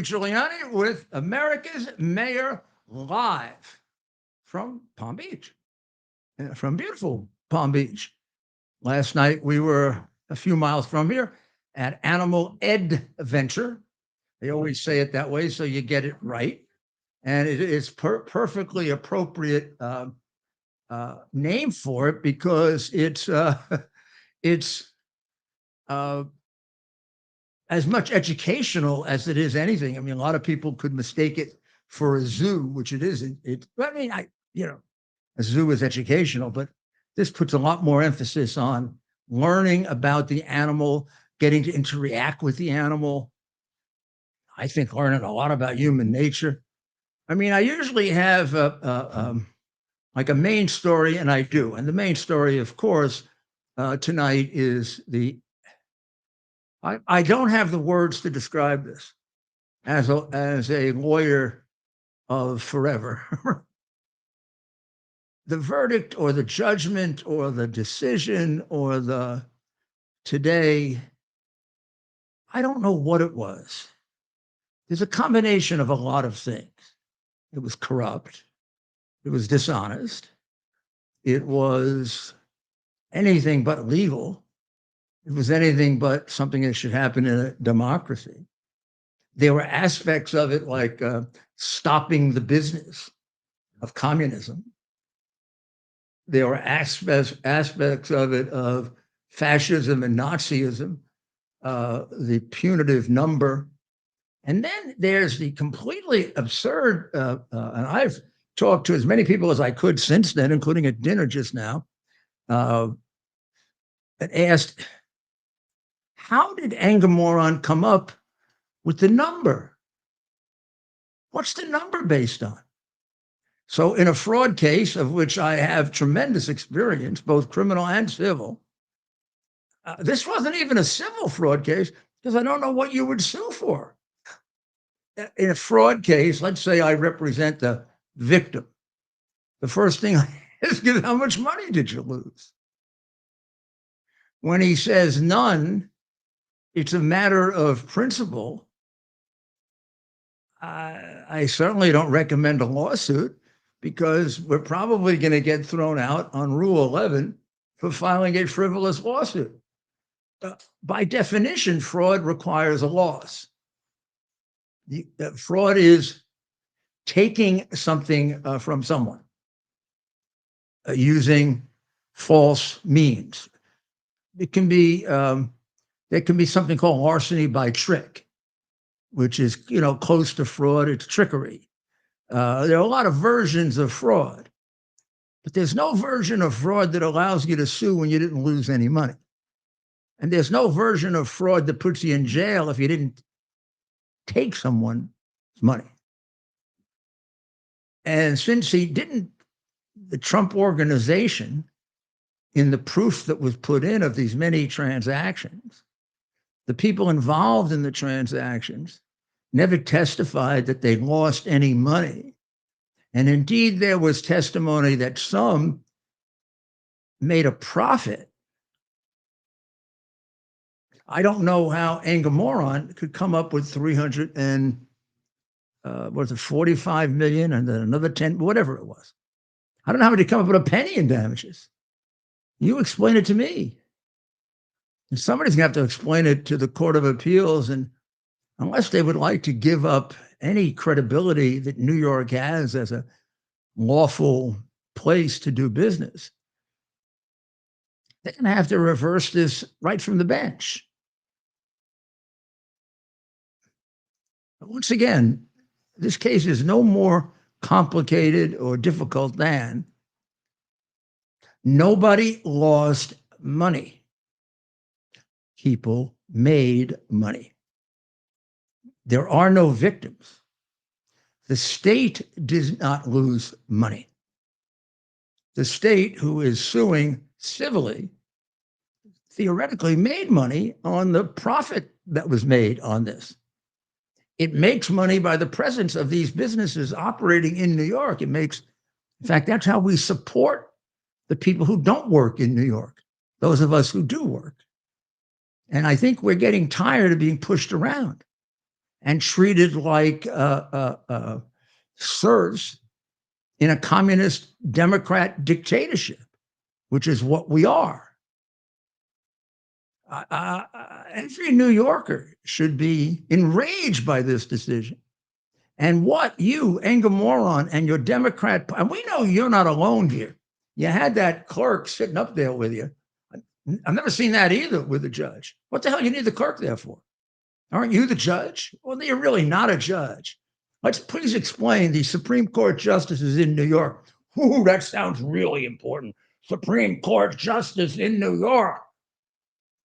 Juliani with America's Mayor live from Palm Beach, from beautiful Palm Beach. Last night we were a few miles from here at Animal Adventure. They always say it that way, so you get it right. And it is perfectly appropriate name for it because it's as much educational as it is anything. I mean, a lot of people could mistake it for a zoo, which it isn't. I mean, a zoo is educational, but this puts a lot more emphasis on learning about the animal, getting to interact with the animal. I think learning a lot about human nature. I mean, I usually have like a main story, and I do. And the main story, of course, tonight is I don't have the words to describe this as a lawyer of forever. The verdict or the judgment or the decision or the today, I don't know what it was. There's a combination of a lot of things. It was corrupt. It was dishonest. It was anything but legal. It was anything but something that should happen in a democracy. There were aspects of it like stopping the business of communism. There were aspects of it of fascism and Nazism, the punitive number. And then there's the completely absurd, and I've talked to as many people as I could since then, including at dinner just now, and asked, how did Angamoron come up with the number? What's the number based on? So in a fraud case, of which I have tremendous experience, both criminal and civil, this wasn't even a civil fraud case because I don't know what you would sue for. In a fraud case, let's say I represent the victim. The first thing I ask is, how much money did you lose? When he says none, it's a matter of principle. I certainly don't recommend a lawsuit because we're probably going to get thrown out on Rule 11 for filing a frivolous lawsuit. By definition, fraud requires a loss. Fraud is taking something from someone using false means. It can be there can be something called larceny by trick, which is close to fraud. It's trickery. There are a lot of versions of fraud, but there's no version of fraud that allows you to sue when you didn't lose any money. And there's no version of fraud that puts you in jail if you didn't take someone's money. And since he didn't, the Trump organization, in the proof that was put in of these many transactions, the people involved in the transactions never testified that they lost any money. And indeed, there was testimony that some made a profit. I don't know how Angamoron could come up with 45 million and then another 10, whatever it was. I don't know how to come up with a penny in damages. You explain it to me. And somebody's going to have to explain it to the Court of Appeals. And unless they would like to give up any credibility that New York has as a lawful place to do business, they're going to have to reverse this right from the bench. But once again, this case is no more complicated or difficult than nobody lost money. People made money. There are no victims. The state did not lose money. The state, who is suing civilly, theoretically made money on the profit that was made on this. It makes money by the presence of these businesses operating in New York. In fact, that's how we support the people who don't work in New York, those of us who do work. And I think we're getting tired of being pushed around. and treated like serfs in a communist democrat dictatorship, which is what we are. Every New Yorker should be enraged by this decision. And what you, anger moron, and your Democrat, and we know you're not alone here. You had that clerk sitting up there with you. I've never seen that either with the judge. What the hell you need the clerk there for? Aren't you the judge? Well, you're really not a judge. Let's please explain the Supreme Court justices in New York. Ooh, that sounds really important. Supreme Court justice in New York.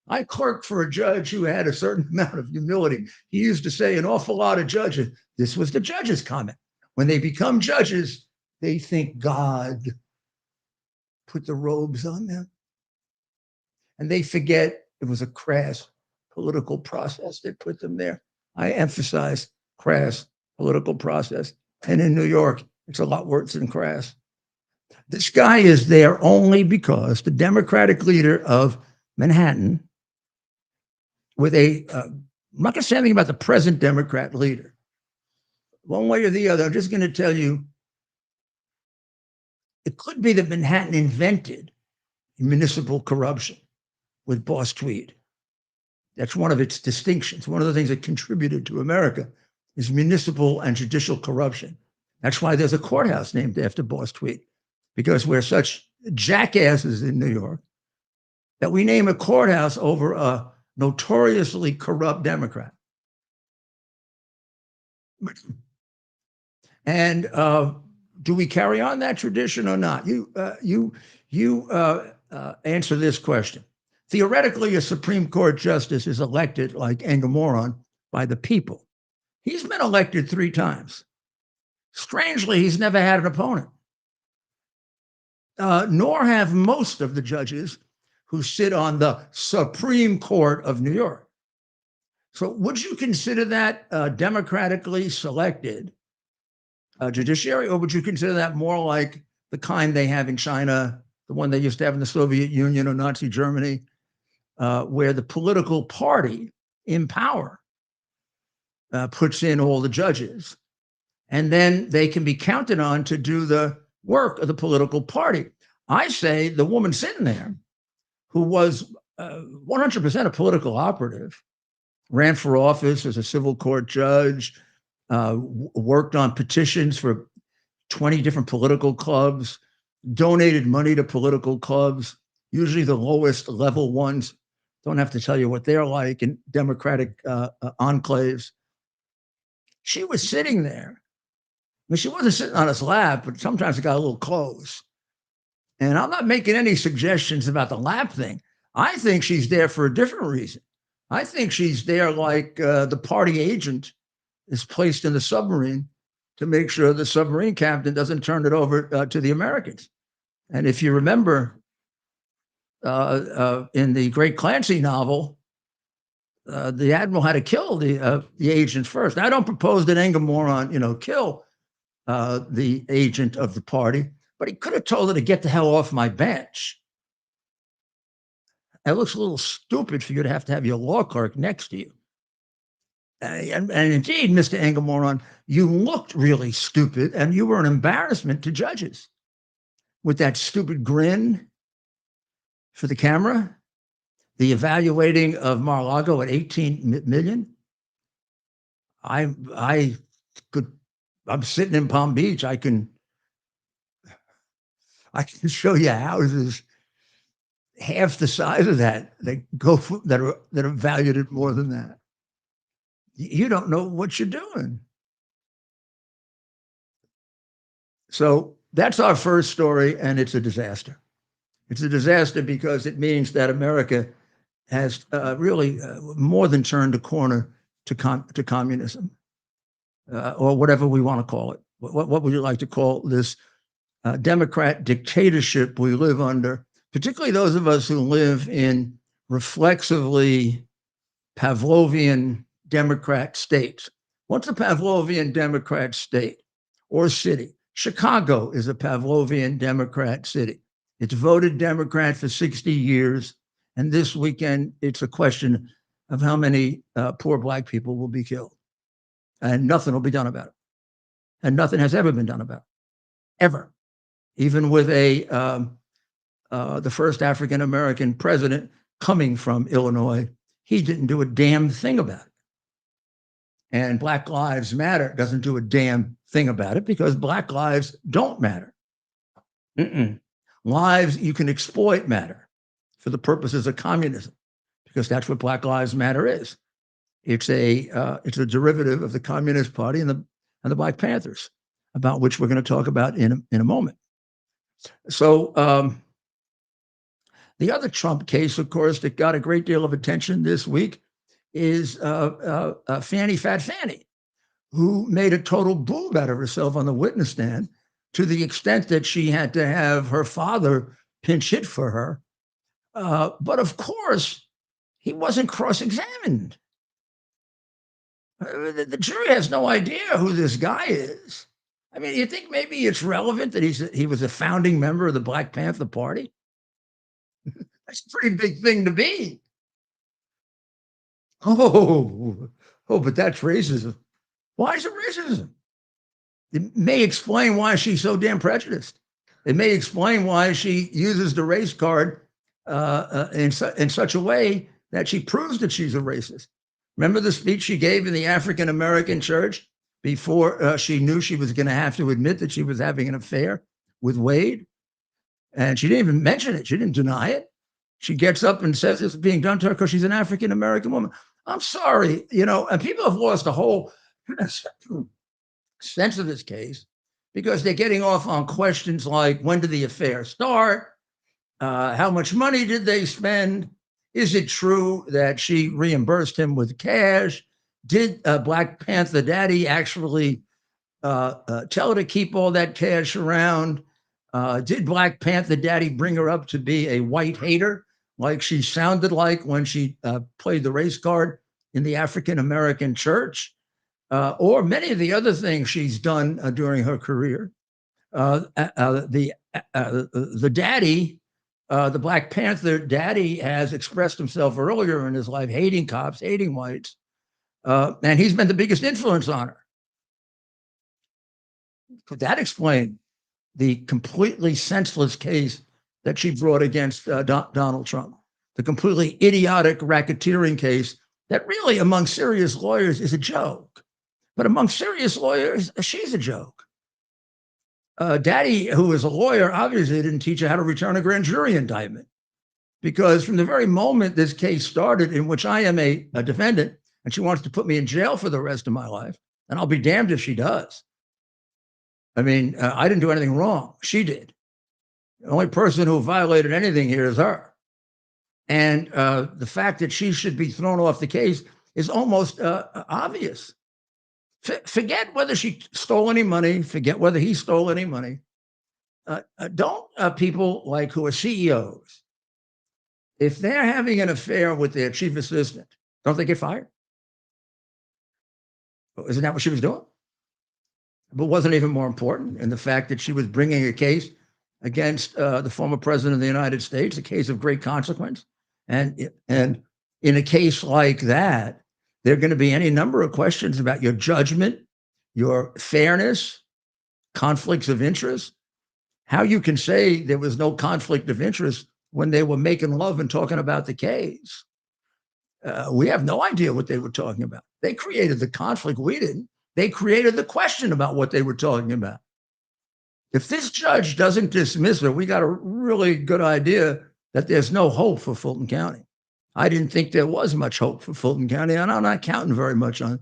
I clerked for a judge who had a certain amount of humility. He used to say an awful lot of judges. This was the judge's comment. When they become judges, they think God put the robes on them. And they forget it was a crass political process that put them there. I emphasize crass political process. And in New York, it's a lot worse than crass. This guy is there only because the Democratic leader of Manhattan, with I'm not going to say anything about the present Democrat leader. One way or the other, I'm just going to tell you, it could be that Manhattan invented municipal corruption with Boss Tweed. That's one of its distinctions. One of the things that contributed to America is municipal and judicial corruption. That's why there's a courthouse named after Boss Tweed, because we're such jackasses in New York that we name a courthouse over a notoriously corrupt Democrat. And do we carry on that tradition or not? You answer this question. Theoretically, a Supreme Court justice is elected, like anger moron, by the people. He's been elected 3 times. Strangely, he's never had an opponent. Nor have most of the judges who sit on the Supreme Court of New York. So would you consider that democratically selected judiciary, or would you consider that more like the kind they have in China, the one they used to have in the Soviet Union or Nazi Germany, where the political party in power puts in all the judges, and then they can be counted on to do the work of the political party? I say the woman sitting there, who was 100% a political operative, ran for office as a civil court judge, worked on petitions for 20 different political clubs, donated money to political clubs, usually the lowest level ones. Don't have to tell you what they're like in Democratic enclaves. She was sitting there. I mean, she wasn't sitting on his lap, but sometimes it got a little close. And I'm not making any suggestions about the lap thing. I think she's there for a different reason. I think she's there like the party agent is placed in the submarine to make sure the submarine captain doesn't turn it over to the Americans. And if you remember in the Great Clancy novel, the admiral had to kill the agent first. I don't propose that anger moron, kill the agent of the party, but he could have told her to get the hell off my bench. It looks a little stupid for you to have your law clerk next to you. And indeed, Mr. Anger moron, you looked really stupid, and you were an embarrassment to judges with that stupid grin for the camera, the evaluating of Mar-a-Lago at 18 million. I'm sitting in Palm Beach. I can show you houses half the size of that that are valued at more than that. You don't know what you're doing. So that's our first story, and it's a disaster. It's a disaster because it means that America has really more than turned a corner to communism, or whatever we want to call it. What would you like to call this Democrat dictatorship we live under, particularly those of us who live in reflexively Pavlovian Democrat states? What's a Pavlovian Democrat state or city? Chicago is a Pavlovian Democrat city. It's voted Democrat for 60 years. And this weekend, it's a question of how many poor Black people will be killed. and nothing will be done about it. And nothing has ever been done about it, ever. Even with the first African-American president coming from Illinois, he didn't do a damn thing about it. And Black Lives Matter doesn't do a damn thing about it because Black lives don't matter. Lives you can exploit matter for the purposes of communism, because that's what Black Lives Matter is. It's a derivative of the Communist Party and the Black Panthers, about which we're going to talk about in a moment. So the other Trump case, of course, that got a great deal of attention this week is Fannie Fat Fannie, who made a total boob out of herself on the witness stand, to the extent that she had to have her father pinch hit for her. But of course, he wasn't cross-examined. The jury has no idea who this guy is. I mean, you think maybe it's relevant that he was a founding member of the Black Panther Party? That's a pretty big thing to be. Oh, but that's racism. Why is it racism? It may explain why she's so damn prejudiced. It may explain why she uses the race card in such a way that she proves that she's a racist. Remember the speech she gave in the African American church before she knew she was going to have to admit that she was having an affair with Wade? And she didn't even mention it. She didn't deny it. She gets up and says it's being done to her because she's an African American woman. I'm sorry, and people have lost the whole sense of this case because they're getting off on questions like, when did the affair start? How much money did they spend? Is it true that she reimbursed him with cash? Did Black Panther Daddy actually tell her to keep all that cash around? Did Black Panther Daddy bring her up to be a white hater, like she sounded like when she played the race card in the African American church, or many of the other things she's done during her career? The daddy, the Black Panther Daddy, has expressed himself earlier in his life hating cops, hating whites, and he's been the biggest influence on her. Could that explain the completely senseless case that she brought against Donald Trump? The completely idiotic racketeering case that really, among serious lawyers, is a joke. But among serious lawyers, she's a joke. Daddy, who is a lawyer, obviously didn't teach her how to return a grand jury indictment, because from the very moment this case started, in which I am a defendant, and she wants to put me in jail for the rest of my life, and I'll be damned if she does. I mean, I didn't do anything wrong. She did. The only person who violated anything here is her. And the fact that she should be thrown off the case is almost obvious. Forget whether she stole any money. Forget whether he stole any money. Don't people like who are CEOs, if they're having an affair with their chief assistant, don't they get fired? Isn't that what she was doing? But wasn't even more important in the fact that she was bringing a case against the former president of the United States, a case of great consequence. And in a case like that, there are going to be any number of questions about your judgment, your fairness, conflicts of interest. How you can say there was no conflict of interest when they were making love and talking about the case. We have no idea what they were talking about. They created the conflict. We didn't. They created the question about what they were talking about. If this judge doesn't dismiss her, we got a really good idea that there's no hope for Fulton County. I didn't think there was much hope for Fulton County, and I'm not counting very much on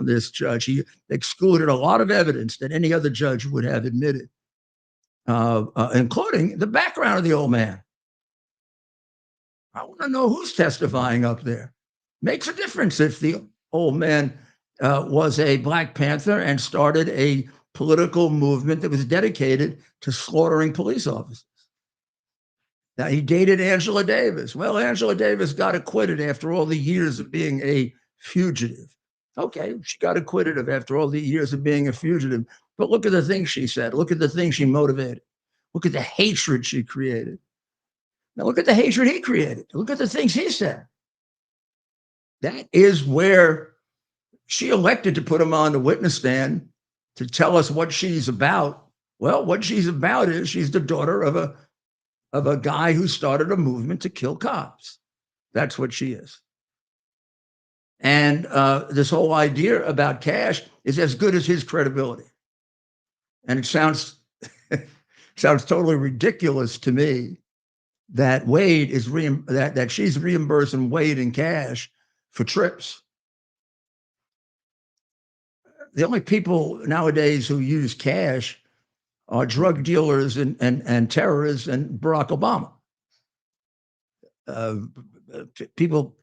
this judge. He excluded a lot of evidence that any other judge would have admitted, including the background of the old man. I want to know who's testifying up there. Makes a difference if the old man was a Black Panther and started a political movement that was dedicated to slaughtering police officers. Now, he dated Angela Davis. Well, Angela Davis got acquitted after all the years of being a fugitive. Okay, she got acquitted after all the years of being a fugitive. But look at the things she said. Look at the things she motivated. Look at the hatred she created. Now, look at the hatred he created. Look at the things he said. That is where She elected to put him on the witness stand to tell us what she's about. Well, what she's about is she's the daughter of a guy who started a movement to kill cops. That's what she is. And this whole idea about cash is as good as his credibility. And it sounds totally ridiculous to me that Wade is that she's reimbursing Wade in cash for trips. The only people nowadays who use cash are drug dealers and terrorists and Barack Obama. People,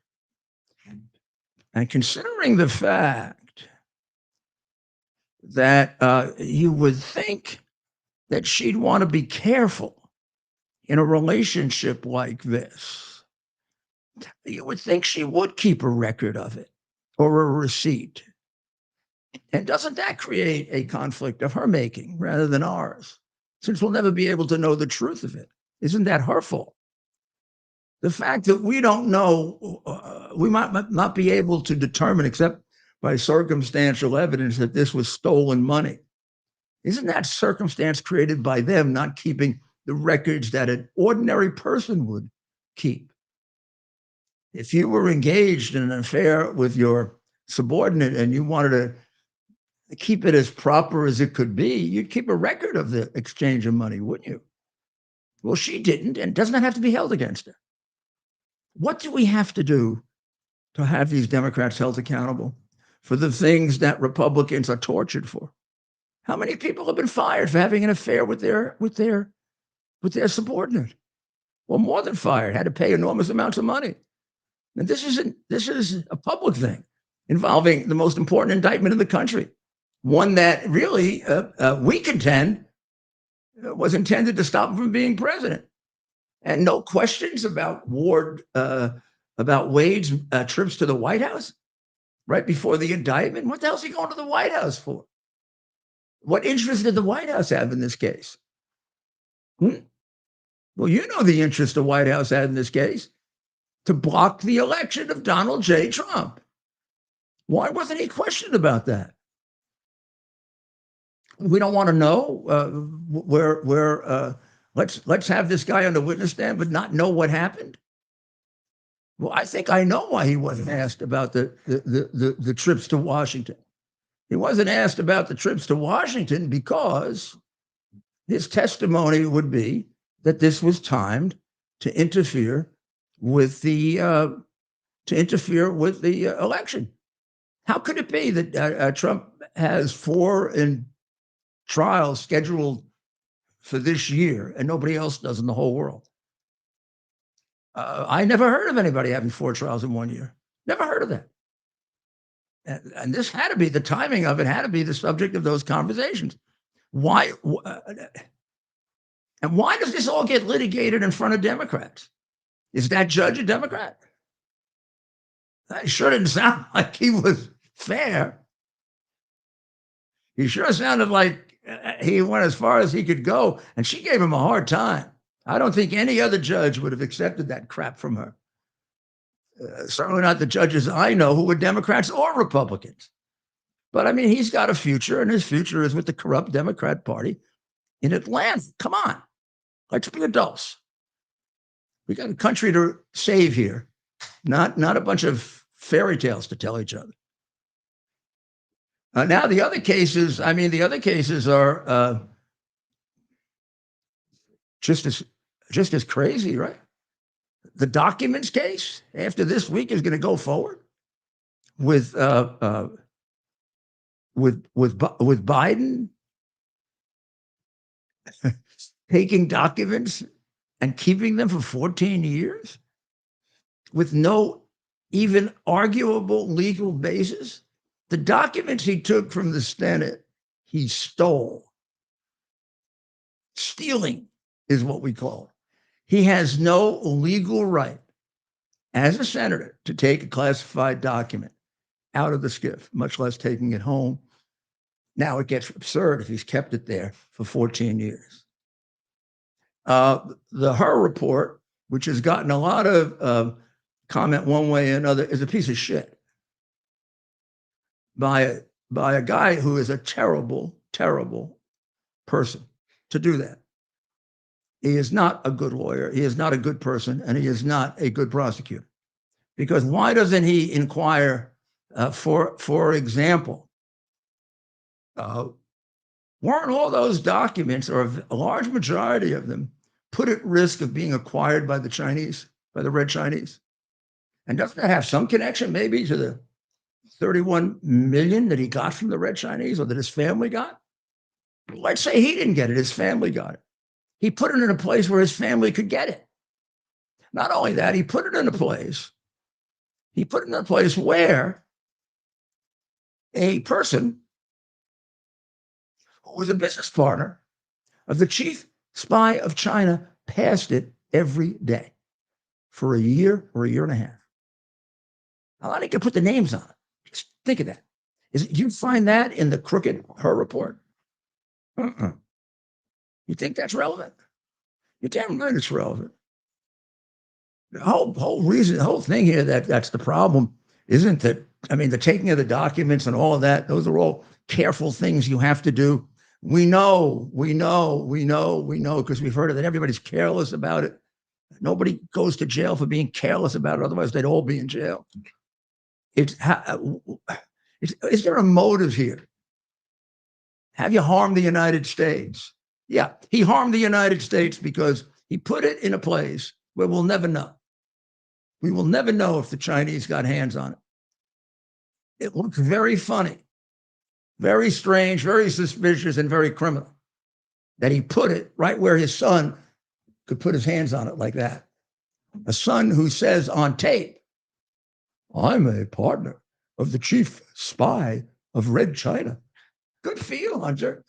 and considering the fact that you would think that she'd want to be careful in a relationship like this, you would think she would keep a record of it or a receipt. And doesn't that create a conflict of her making rather than ours? Since we'll never be able to know the truth of it. Isn't that her fault? The fact that we don't know, we might not be able to determine except by circumstantial evidence that this was stolen money. Isn't that circumstance created by them not keeping the records that an ordinary person would keep? If you were engaged in an affair with your subordinate and you wanted to keep it as proper as it could be, you'd keep a record of the exchange of money, wouldn't you? Well, she didn't, and doesn't that have to be held against her? What do we have to do to have these Democrats held accountable for the things that Republicans are tortured for? How many people have been fired for having an affair with their subordinate? Well, more than fired, had to pay enormous amounts of money. And this is a public thing involving the most important indictment in the country. One that really, we contend, was intended to stop him from being president. And no questions about Wade's trips to the White House right before the indictment. What the hell is he going to the White House for? What interest did the White House have in this case? Well, you know the interest the White House had in this case, to block the election of Donald J. Trump. Why wasn't he questioned about that? We don't want to know let's have this guy on the witness stand, but not know what happened. Well, I think I know why he wasn't asked about the trips to Washington. He wasn't asked about the trips to Washington because his testimony would be that this was timed to interfere with the election. How could it be that Trump has 4 trials scheduled for this year and nobody else does in the whole world? I never heard of anybody having 4 trials in 1 year. Never heard of that. And this had to be, the timing of it had to be the subject of those conversations. Why? And why does this all get litigated in front of Democrats? Is that judge a Democrat? That sure didn't sound like he was fair. He sure sounded like he went as far as he could go, and she gave him a hard time. I don't think any other judge would have accepted that crap from her. Certainly not the judges I know who were Democrats or Republicans. But I mean, he's got a future, and his future is with the corrupt Democrat Party in Atlanta. Come on, let's be adults. We got a country to save here, not a bunch of fairy tales to tell each other. Now the other cases are just as crazy, right? The documents case after this week is going to go forward with Biden taking documents and keeping them for 14 years with no even arguable legal basis. The documents he took from the Senate, he stole. Stealing is what we call it. He has no legal right as a senator to take a classified document out of the SCIF, much less taking it home. Now it gets absurd if he's kept it there for 14 years. The Her report, which has gotten a lot of comment one way or another, is a piece of shit. by a guy who is a terrible, terrible person to do that. He is not a good lawyer. He is not a good person, and he is not a good prosecutor. Because why doesn't he inquire, for example, weren't all those documents, or a large majority of them, put at risk of being acquired by the Chinese, by the Red Chinese? And doesn't that have some connection maybe to the 31 million that he got from the Red Chinese, or that his family got? Let's say he didn't get it, his family got it. He put it in a place where his family could get it. Not only that, he put it in a place where a person who was a business partner of the chief spy of China passed it every day for a year or a year and a half. How do you put the names on it? Just think of that. You find that in the crooked Her report? You think that's relevant? You're damn right it's relevant. The whole thing here that's the problem isn't that, I mean, the taking of the documents and all of that, those are all careful things you have to do. We know, because we've heard of it. Everybody's careless about it. Nobody goes to jail for being careless about it. Otherwise, they'd all be in jail. Is there a motive here? Have you harmed the United States? Yeah, he harmed the United States because he put it in a place where we'll never know. We will never know if the Chinese got hands on it. It looks very funny, very strange, very suspicious, and very criminal that he put it right where his son could put his hands on it like that. A son who says on tape, I'm a partner of the chief spy of Red China. Good for you, Hunter.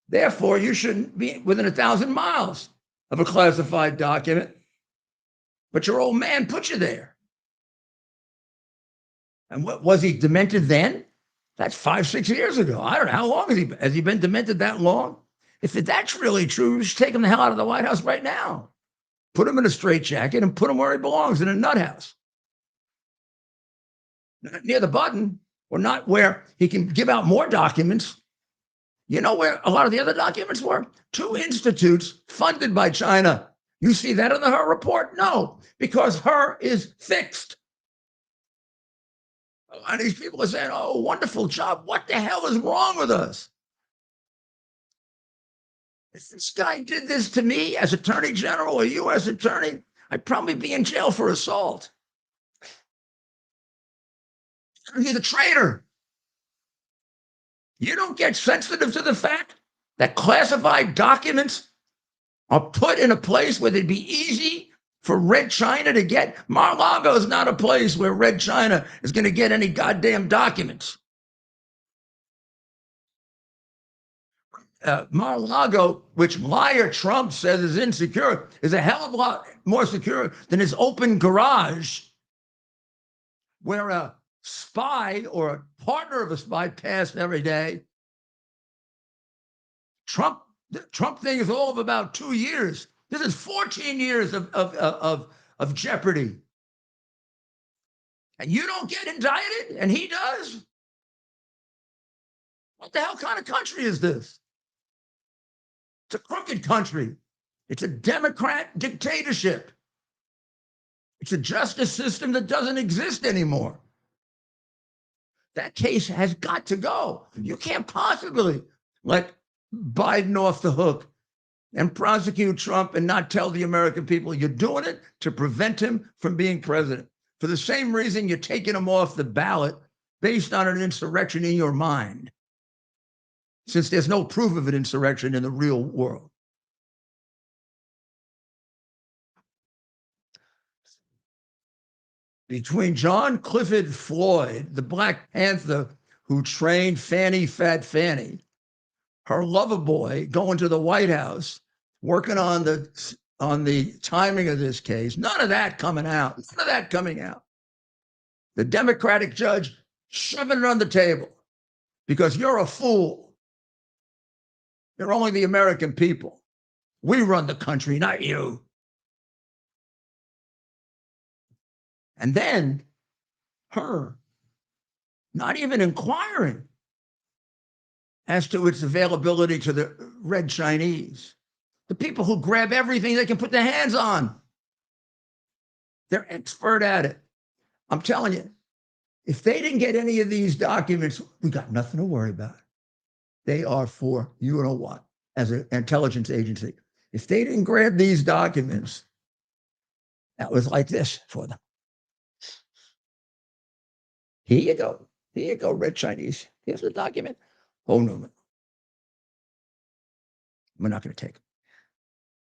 Therefore, you shouldn't be within 1,000 miles of a classified document. But your old man put you there. And what was he demented then? That's 5-6 years ago. I don't know how long has he been demented that long? If that's really true, you should take him the hell out of the White House right now. Put him in a straitjacket and put him where he belongs, in a nut house. Not near the button, or not where he can give out more documents. You know where a lot of the other documents were? 2 institutes funded by China. You see that in the Her report? No, because Her is fixed. And these people are saying, oh, wonderful job. What the hell is wrong with us? If this guy did this to me as Attorney General or U.S. Attorney, I'd probably be in jail for assault. You're the traitor. You don't get sensitive to the fact that classified documents are put in a place where they'd be easy for Red China to get. Mar-a-Lago is not a place where Red China is going to get any goddamn documents. Mar-a-Lago, which liar Trump says is insecure, is a hell of a lot more secure than his open garage, where a spy or a partner of a spy passed every day. The Trump thing is all of about 2 years. This is 14 years of jeopardy. And you don't get indicted, and he does? What the hell kind of country is this? It's a crooked country. It's a Democrat dictatorship. It's a justice system that doesn't exist anymore. That case has got to go. You can't possibly let Biden off the hook and prosecute Trump and not tell the American people you're doing it to prevent him from being president. For the same reason you're taking him off the ballot based on an insurrection in your mind, since there's no proof of an insurrection in the real world. Between John Clifford Floyd, the Black Panther who trained Fannie Fat Fannie, her lover boy going to the White House, working on the timing of this case, none of that coming out. None of that coming out. The Democratic judge shoving it on the table because you're a fool. You're only the American people. We run the country, not you. And then Her not even inquiring as to its availability to the red Chinese, the people who grab everything they can put their hands on. They're expert at it. I'm telling you, if they didn't get any of these documents, we got nothing to worry about. They are for you know what, as an intelligence agency. If they didn't grab these documents, that was like this for them. Here you go. Here you go, red Chinese. Here's the document. Oh, no. We're not going to take them.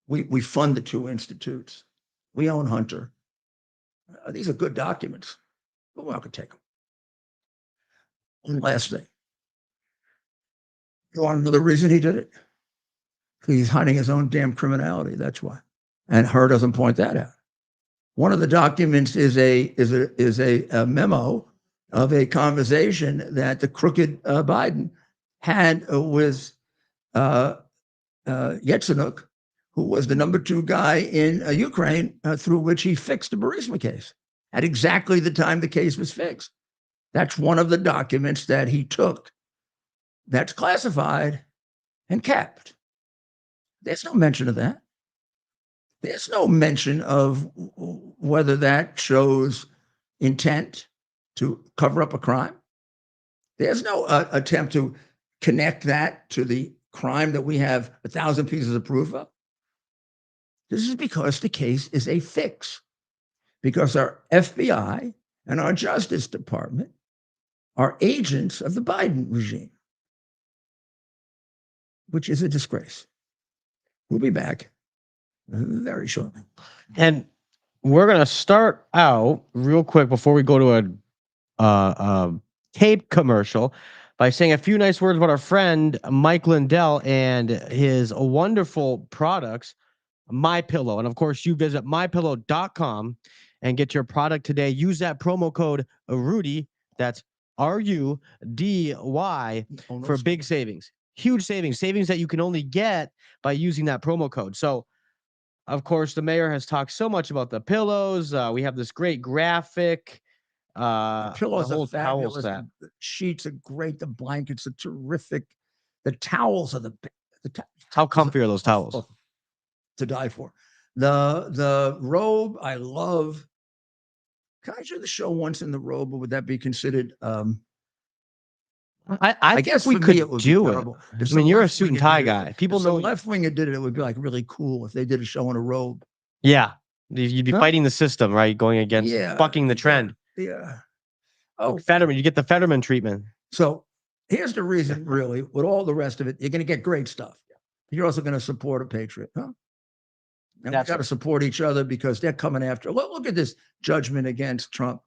We fund the two institutes. We own Hunter. These are good documents, but we're not going to take them. One last thing. You want to know the reason he did it? Because he's hiding his own damn criminality. That's why. And Herr doesn't point that out. One of the documents is a memo of a conversation that the crooked Biden had with Yatsenuk, who was the number 2 guy in Ukraine, through which he fixed the Burisma case at exactly the time the case was fixed. That's one of the documents that he took that's classified and kept. There's no mention of that. There's no mention of whether that shows intent to cover up a crime. There's no attempt to connect that to the crime that we have 1,000 pieces of proof of. This is because the case is a fix, because our FBI and our Justice Department are agents of the Biden regime, which is a disgrace. We'll be back very shortly. And we're going to start out real quick before we go to a tape commercial by saying a few nice words about our friend Mike Lindell and his wonderful products, MyPillow. And of course, you visit mypillow.com and get your product today. Use that promo code Rudy. That's RUDY for big savings. Huge savings that you can only get by using that promo code. So, of course, the mayor has talked so much about the pillows. We have this great graphic. The pillows the whole are fabulous. towel set. The sheets are great. The blankets are terrific. The towels are How comfy are those towels? To die for. The robe I love. Can I do the show once in the robe, or would that be considered? I guess we could do it. I mean, you're a suit and tie guy. People know left winger did it. It would be like really cool if they did a show in a robe. Yeah, you'd be fighting the system, right? Going against bucking the trend. Yeah. Oh, Fetterman, you get the Fetterman treatment. So here's the reason, really, with all the rest of it, you're going to get great stuff. You're also going to support a patriot, huh? And we got to support each other because they're coming after. Look at this judgment against Trump.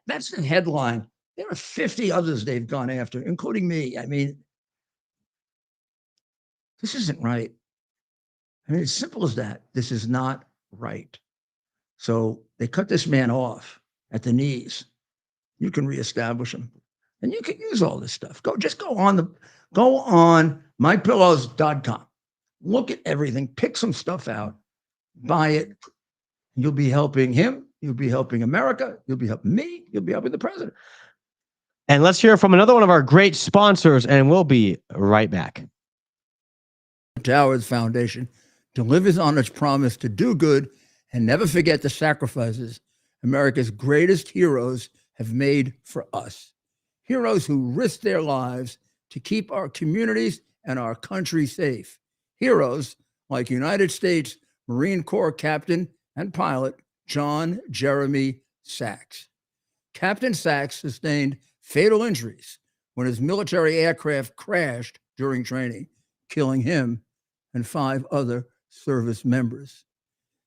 That's the headline. There are 50 others they've gone after, including me. I mean, this isn't right. I mean, it's simple as that. This is not right. So they cut this man off at the knees. You can reestablish him, and you can use all this stuff. Go on mypillows.com. Look at everything. Pick some stuff out. Buy it. You'll be helping him. You'll be helping America. You'll be helping me. You'll be helping the president. And let's hear from another one of our great sponsors, and we'll be right back. Towers Foundation delivers on its promise to do good and never forget the sacrifices America's greatest heroes have made for us. Heroes who risked their lives to keep our communities and our country safe. Heroes like United States Marine Corps Captain and pilot John Jeremy Sachs. Captain Sachs sustained fatal injuries when his military aircraft crashed during training, killing him and 5 other service members.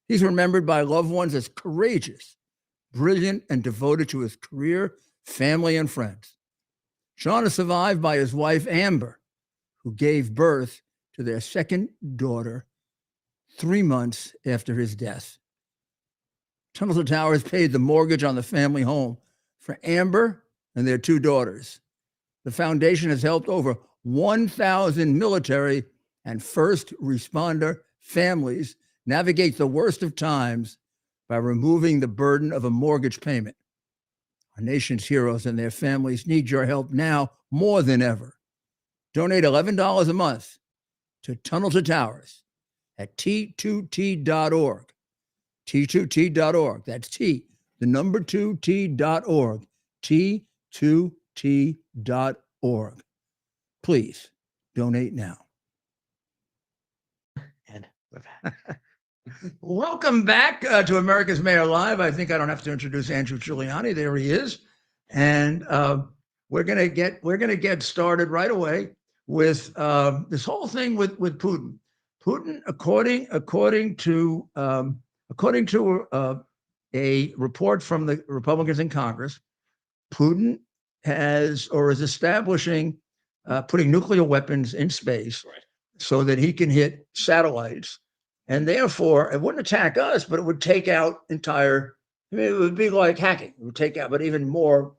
He's remembered by loved ones as courageous, brilliant, and devoted to his career, family, and friends. John is survived by his wife, Amber, who gave birth to their second daughter 3 months after his death. Tunnels to Towers paid the mortgage on the family home for Amber and their 2 daughters. The foundation has helped over 1,000 military and first responder families navigate the worst of times by removing the burden of a mortgage payment. Our nation's heroes and their families need your help now more than ever. Donate $11 a month to Tunnel to Towers at T2T.org. T2T.org. That's T, the number 2T.org. T2T.org. Please donate now. And welcome back to America's Mayor Live. I think I don't have to introduce Andrew Giuliani. There he is. And we're gonna get started right away with this whole thing with Putin. Putin, according to a report from the Republicans in Congress, Putin is establishing putting nuclear weapons in space, right, so that he can hit satellites, and therefore it wouldn't attack us, but it would take out entire. I mean, it would be like hacking. It would take out, but even more,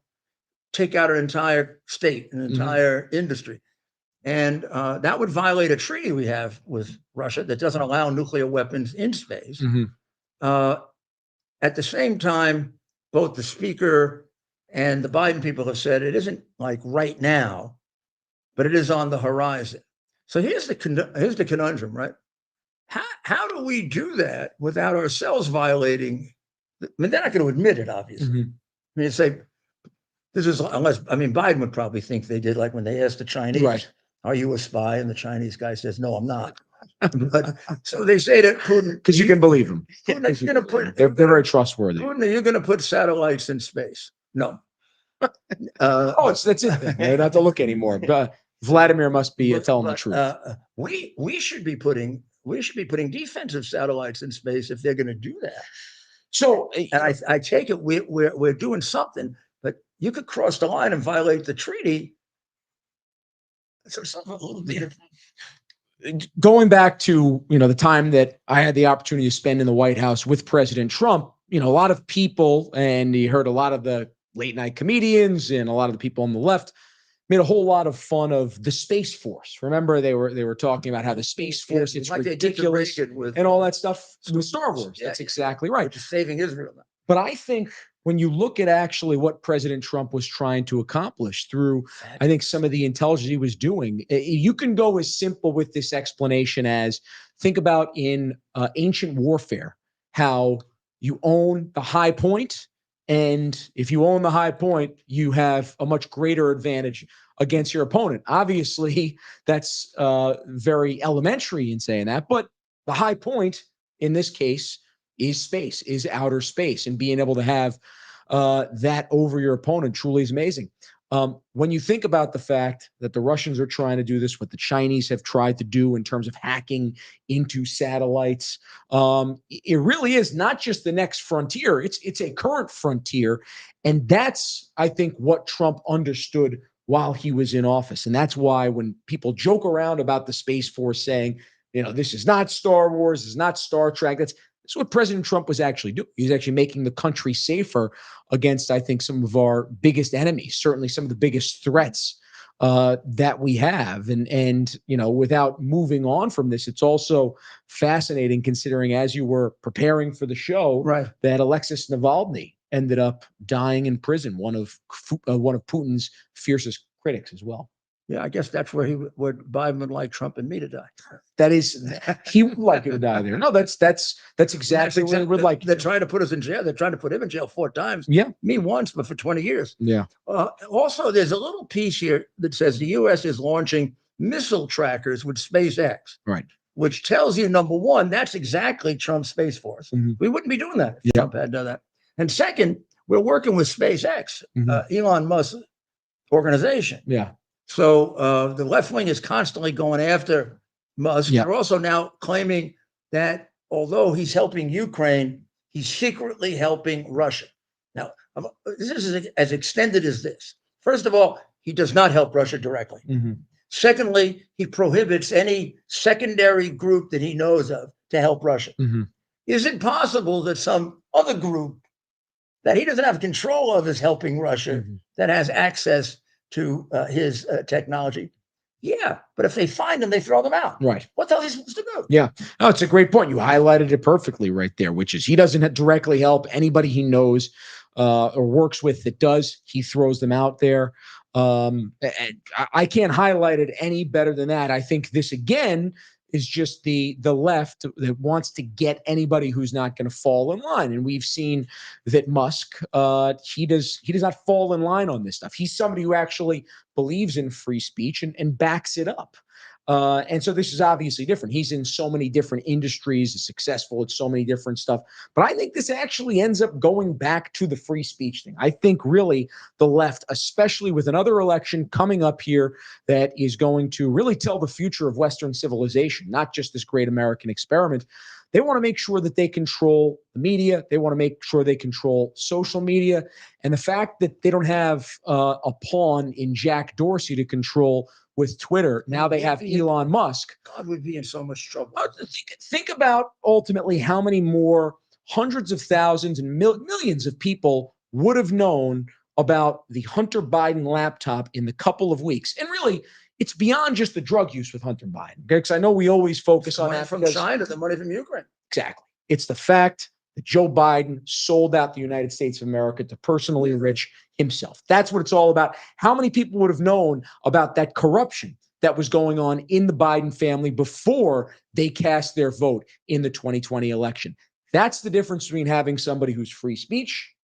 take out an entire state, an entire industry. And that would violate a treaty we have with Russia that doesn't allow nuclear weapons in space. At the same time, both the speaker and the Biden people have said it isn't like right now, but it is on the horizon. So here's the conundrum, right? How do we do that without ourselves violating? I mean, they're not going to admit it, obviously. I mean, say this is Biden would probably think they did, like when they asked the Chinese, right, "Are you a spy?" And the Chinese guy says, "No, I'm not." But so they say to Putin, because you can believe them. They're very trustworthy. Putin, are you going to put satellites in space? No. That's it. Then. They don't have to look anymore. Vladimir must be telling the truth. We should be putting defensive satellites in space if they're going to do that. So, and I take it we're doing something, but you could cross the line and violate the treaty. So something a little bit. Going back to the time that I had the opportunity to spend in the White House with President Trump, a lot of people, and you heard a lot of the late night comedians and a lot of the people on the left made a whole lot of fun of the Space Force. Remember, they were talking about how the Space Force is like ridiculous and all that stuff with Star Wars. That's exactly right. Which is saving Israel now. But I think when you look at actually what President Trump was trying to accomplish through, I think, some of the intelligence he was doing, you can go as simple with this explanation as think about in ancient warfare, how you own the high point. And if you own the high point, you have a much greater advantage against your opponent. Obviously, that's very elementary in saying that. But the high point in this case is space, is outer space. And being able to have that over your opponent truly is amazing. When you think about the fact that the Russians are trying to do this, what the Chinese have tried to do in terms of hacking into satellites, it really is not just the next frontier. It's a current frontier. And that's, I think, what Trump understood while he was in office. And that's why when people joke around about the Space Force saying, this is not Star Wars, this is not Star Trek, that's what President Trump was actually doing. He was actually making the country safer against, I think, some of our biggest enemies, certainly some of the biggest threats that we have. And without moving on from this, it's also fascinating considering, as you were preparing for the show, right, that Alexei Navalny ended up dying in prison, one of Putin's fiercest critics as well. Yeah, I guess that's where Biden would like Trump and me to die. That is, he would like you to die there. No, that's exactly what he would like. They're trying to put us in jail. They're trying to put him in jail 4 times. Yeah. Me once, but for 20 years. Yeah. Also, there's a little piece here that says the U.S. is launching missile trackers with SpaceX. Right. Which tells you, number one, that's exactly Trump's Space Force. We wouldn't be doing that if Trump had done that. And second, we're working with SpaceX, Elon Musk's organization. Yeah. So the left wing is constantly going after Musk. They're also now claiming that although he's helping Ukraine, he's secretly helping Russia. Now, this is as extended as this. First of all, he does not help Russia directly. Secondly, he prohibits any secondary group that he knows of to help Russia. Is it possible that some other group that he doesn't have control of is helping Russia that has access to his technology? Yeah, but if they find them, they throw them out. Right. What the hell is he supposed to do? Yeah. No, it's a great point. You highlighted it perfectly right there, which is he doesn't directly help anybody he knows or works with that does. He throws them out there. And I can't highlight it any better than that. I think this again is just the left that wants to get anybody who's not going to fall in line. And we've seen that Musk, he does not fall in line on this stuff. He's somebody who actually believes in free speech and backs it up. And so this is obviously different. He's in so many different industries, is successful at so many different stuff. But I think this actually ends up going back to the free speech thing. I think really the left, especially with another election coming up here that is going to really tell the future of Western civilization, not just this great American experiment. They want to make sure that they control the media. They want to make sure they control social media. And the fact that they don't have a pawn in Jack Dorsey to control with Twitter, now they have Elon Musk. God would be in so much trouble. Think about ultimately how many more hundreds of thousands and millions of people would have known about the Hunter Biden laptop in the couple of weeks. And really, it's beyond just the drug use with Hunter Biden. Because I know we always focus on that from China, the money from Ukraine. Exactly. It's the fact that Joe Biden sold out the United States of America to personally enrich himself. That's what it's all about. How many people would have known about that corruption that was going on in the Biden family before they cast their vote in the 2020 election? That's the difference between having somebody who's free speech,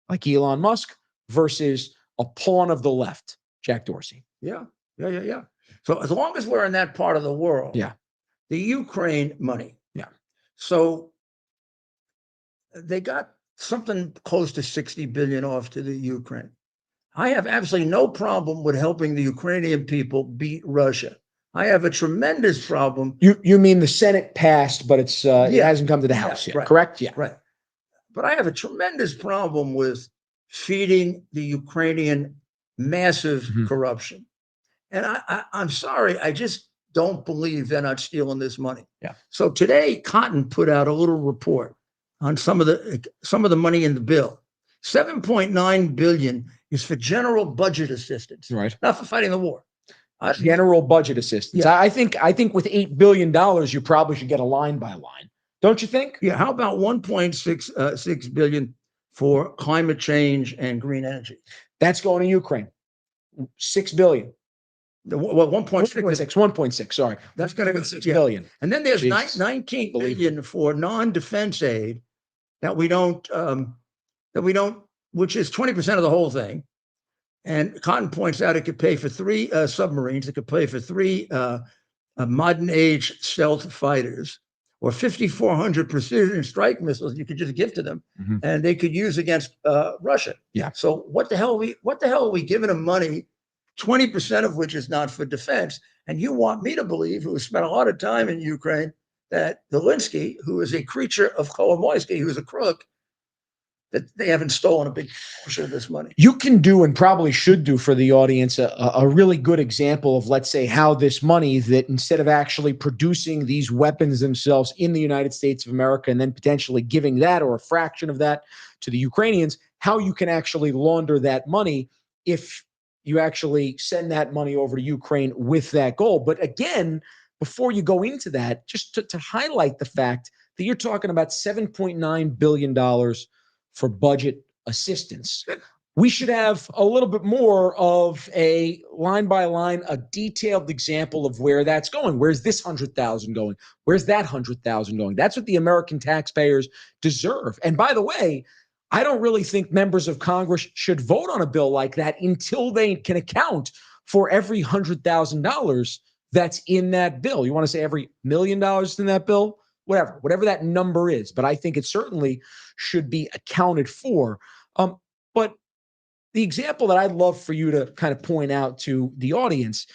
like Elon Musk, versus a pawn of the left, Jack Dorsey. Yeah. So as long as we're in that part of the world, the Ukraine money. So they got something close to 60 billion off to the Ukraine. I have absolutely no problem with helping the Ukrainian people beat Russia. I have a tremendous problem. You mean the Senate passed, but it hasn't come to the House yet, right, correct? Yeah. Right. But I have a tremendous problem with feeding the Ukrainian massive corruption. And I'm sorry, I just don't believe they're not stealing this money. Yeah. So today, Cotton put out a little report on some of the money in the bill. 7.9 billion is for general budget assistance, Right? Not for fighting the war. General budget assistance. Yeah. I think with $8 billion, you probably should get a line by line. Don't you think? Yeah. How about 1.6 billion for climate change and green energy? That's going to Ukraine. 6 billion. Well, 1.6. 1.6. Sorry. That's going to go 6 billion. And then there's Jesus. 19 billion for non-defense aid that we don't, which is 20% of the whole thing. And Cotton points out it could pay for 3 submarines. It could pay for 3 modern age stealth fighters, or 5,400 precision strike missiles you could just give to them, and they could use against Russia. Yeah. So what the hell are we giving them money? 20% of which is not for defense. And you want me to believe, who has spent a lot of time in Ukraine, that Zelensky, who is a creature of Kolomoisky, who's a crook, that they haven't stolen a big portion of this money. You can do, and probably should do for the audience, a really good example of, let's say, how this money, that instead of actually producing these weapons themselves in the United States of America and then potentially giving that or a fraction of that to the Ukrainians, how you can actually launder that money if you actually send that money over to Ukraine with that goal. But again, before you go into that, just to highlight the fact that you're talking about $7.9 billion for budget assistance. We should have a little bit more of a line by line, a detailed example of where that's going. Where's this 100,000 going? Where's that 100,000 going? That's what the American taxpayers deserve. And by the way, I don't really think members of Congress should vote on a bill like that until they can account for every $100,000 that's in that bill. You want to say every $1 million in that bill? Whatever that number is. But I think it certainly should be accounted for. But the example that I'd love for you to kind of point out to the audience,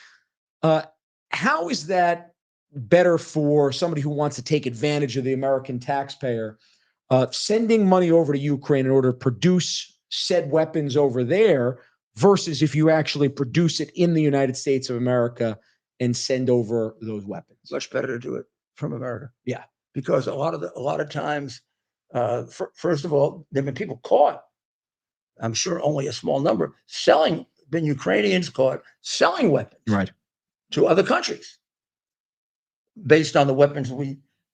how is that better for somebody who wants to take advantage of the American taxpayer, sending money over to Ukraine in order to produce said weapons over there, versus if you actually produce it in the United States of America and send over those weapons? Much better to do it from America. Yeah. Because a lot of times, first of all, there have been people caught. I'm sure only a small number been Ukrainians caught selling weapons to other countries based on the weapons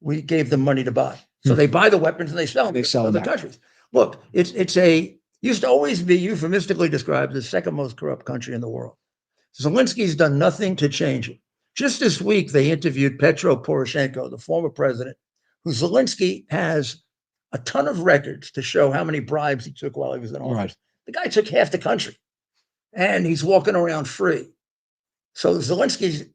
we gave them money to buy. So they buy the weapons and they sell them to other countries. Look, it's a used to always be euphemistically described as the second most corrupt country in the world. Zelensky's done nothing to change it. Just this week, they interviewed Petro Poroshenko, the former president, who Zelensky has a ton of records to show how many bribes he took while he was in office. Right. The guy took half the country, and he's walking around free. So Zelensky's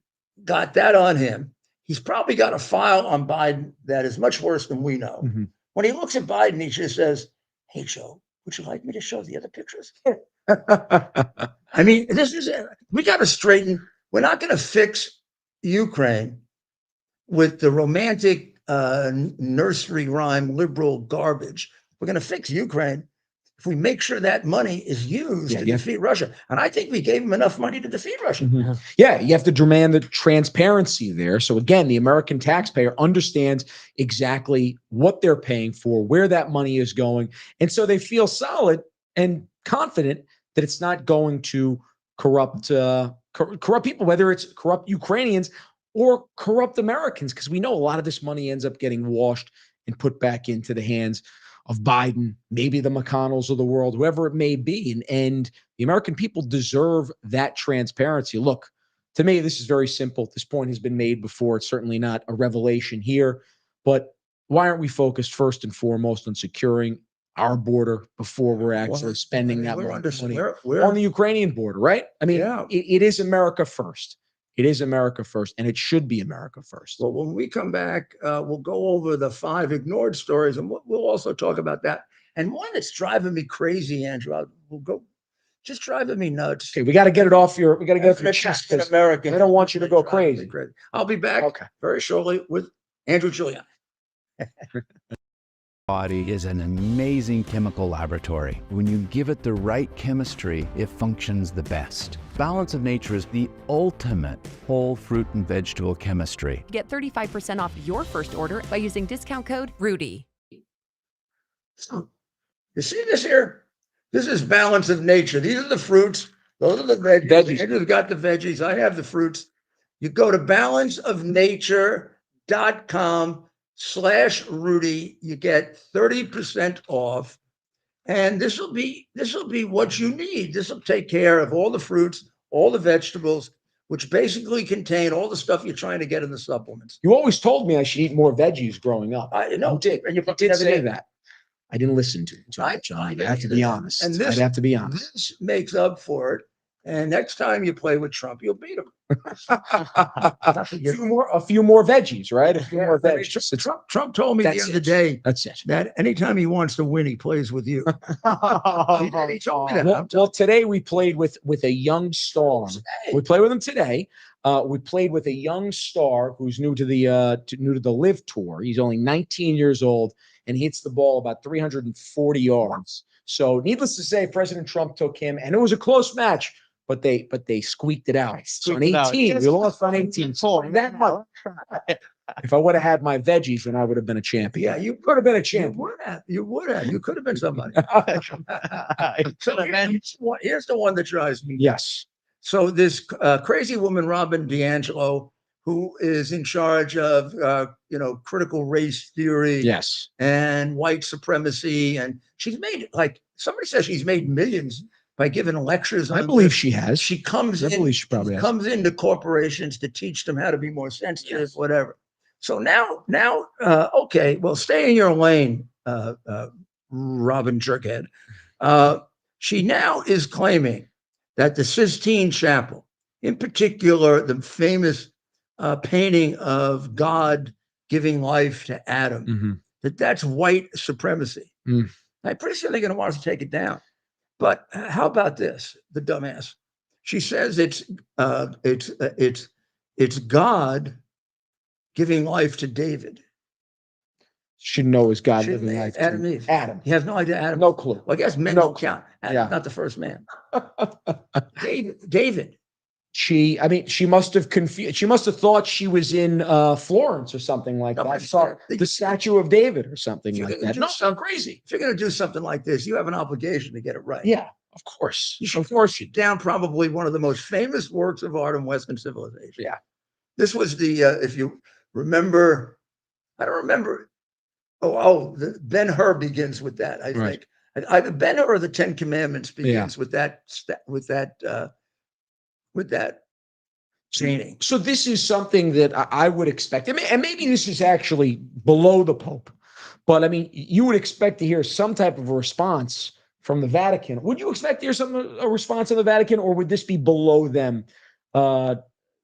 got that on him. He's probably got a file on Biden that is much worse than we know. Mhm. When he looks at Biden, he just says, "Hey, Joe, would you like me to show the other pictures?" I mean, we got to straighten. We're not going to fix Ukraine with the romantic nursery rhyme liberal garbage. We're going to fix Ukraine if we make sure that money is used to defeat Russia. And I think we gave them enough money to defeat Russia. Mhm. Yeah, you have to demand the transparency there. So again, the American taxpayer understands exactly what they're paying for, where that money is going. And so they feel solid and confident that it's not going to corrupt people, whether it's corrupt Ukrainians or corrupt Americans, because we know a lot of this money ends up getting washed and put back into the hands of Biden, maybe the McConnells of the world, whoever it may be. And the American people deserve that transparency. Look, to me, this is very simple. This point has been made before. It's certainly not a revelation here. But why aren't we focused first and foremost on securing our border before we're actually spending that money on the Ukrainian border, right? I mean, it is America first. It is America first, and it should be America first. Well, when we come back, we'll go over the 5 ignored stories, and we'll also talk about that. And one that's driving me crazy, Andrew, just driving me nuts. Okay, we got to get it off your, chest. American. I don't want you to go crazy. I'll be back very shortly with Andrew Juliani. Body is an amazing chemical laboratory. When you give it the right chemistry, it functions the best. Balance of Nature is the ultimate whole fruit and vegetable chemistry. Get 35% off your first order by using discount code RUDY. So, you see this here? This is Balance of Nature. These are the fruits. Those are the veggies. Andrew's got the veggies. I have the fruits. You go to balanceofnature.com/Rudy. You get 30% off. And this will be what you need. This will take care of all the fruits, all the vegetables, which basically contain all the stuff you're trying to get in the supplements. You always told me I should eat more veggies growing up. I know. You did. And you did say that. I didn't listen to it, John. I have to be honest. And I'd have to be honest. This makes up for it. And next time you play with Trump, you'll beat him. a few more veggies, right? A few more veggies. Trump told me the other day that anytime he wants to win, he plays with you. He told me that. Well, today we played with a young star. We played with him today. We played with a young star who's new to the Live Tour. He's only 19 years old and hits the ball about 340 yards. So, needless to say, President Trump took him, and it was a close match. But they squeaked it out. So on 18, we lost on 18. So that much. If I would have had my veggies, then I would have been a champion. Yeah, you could have been a champion. You would have. You could have been somebody. So here's the one that drives me. Yes. So this crazy woman, Robin DiAngelo, who is in charge of critical race theory, and white supremacy, and she's made, like somebody says, she's made millions by giving lectures. I believe she has. She comes into corporations to teach them how to be more sensitive, whatever. So now, okay, well, stay in your lane, Robin Jerkhead. She now is claiming that the Sistine Chapel, in particular, the famous painting of God giving life to Adam, that's white supremacy. I'm pretty sure they're going to want us to take it down. But how about this? The dumbass. She says it's God giving life to David. Should know is God giving life to Adam. He has no idea. Adam. No clue. Well, I guess men don't count. Adam's not the first man. David. She must have confused. She must have thought she was in Florence or something like that. I saw the statue of David or something like that. No, sound crazy. If you're going to do something like this, you have an obligation to get it right. Yeah, of course. You should down probably one of the most famous works of art in Western civilization. Yeah. This was the, if you remember, I don't remember. The Ben-Hur begins with that, I think. Either Ben or the Ten Commandments begins with that chaining. So this is something that I would expect, and maybe this is actually below the Pope, but I mean, you would expect to hear some type of a response from the Vatican. Would you expect to hear a response from the Vatican, or would this be below them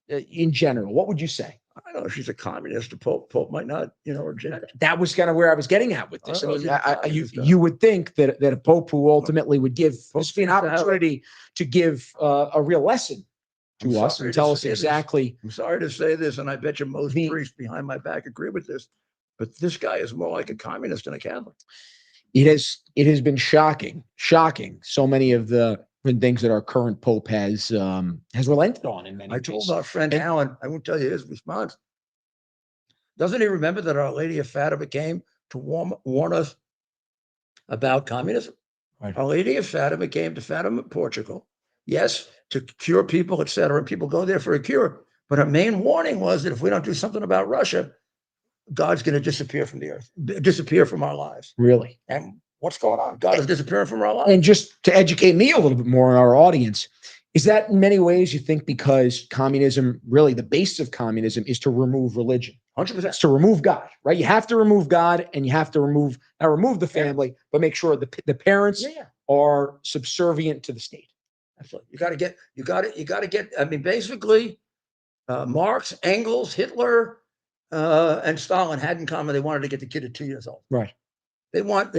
in general? What would you say? I don't know if she's a communist. The Pope might not, reject. That was kind of where I was getting at with this. I don't know if he's a You would think that a Pope who ultimately would give Pope this be an seems to have- opportunity to give a real lesson I'm to us sorry and to tell us say this. exactly. I'm sorry to say this, and I bet you most The- priests behind my back agree with this, but this guy is more like a communist than a Catholic. It has been shocking. So many of the things that our current Pope has relented on in many I ways. told our friend And- Alan, I won't tell you his response. Doesn't he remember that Our Lady of Fatima came to warn us about communism? Right. Our Lady of Fatima came to Fatima, Portugal, yes, to cure people, etc. People go there for a cure. But her main warning was that if we don't do something about Russia, God's going to disappear from the earth, disappear from our lives. Really. And what's going on? God is disappearing from our lives. And just to educate me a little bit more in our audience, is that in many ways you think because communism, really the basis of communism is to remove religion? 100%. It's to remove God, right? You have to remove God, and you have to remove the family, but make sure the parents Yeah. are subservient to the state. Absolutely. You got to get, I mean, basically, Marx, Engels, Hitler, and Stalin had in common they wanted to get the kid at 2 years old. Right. They want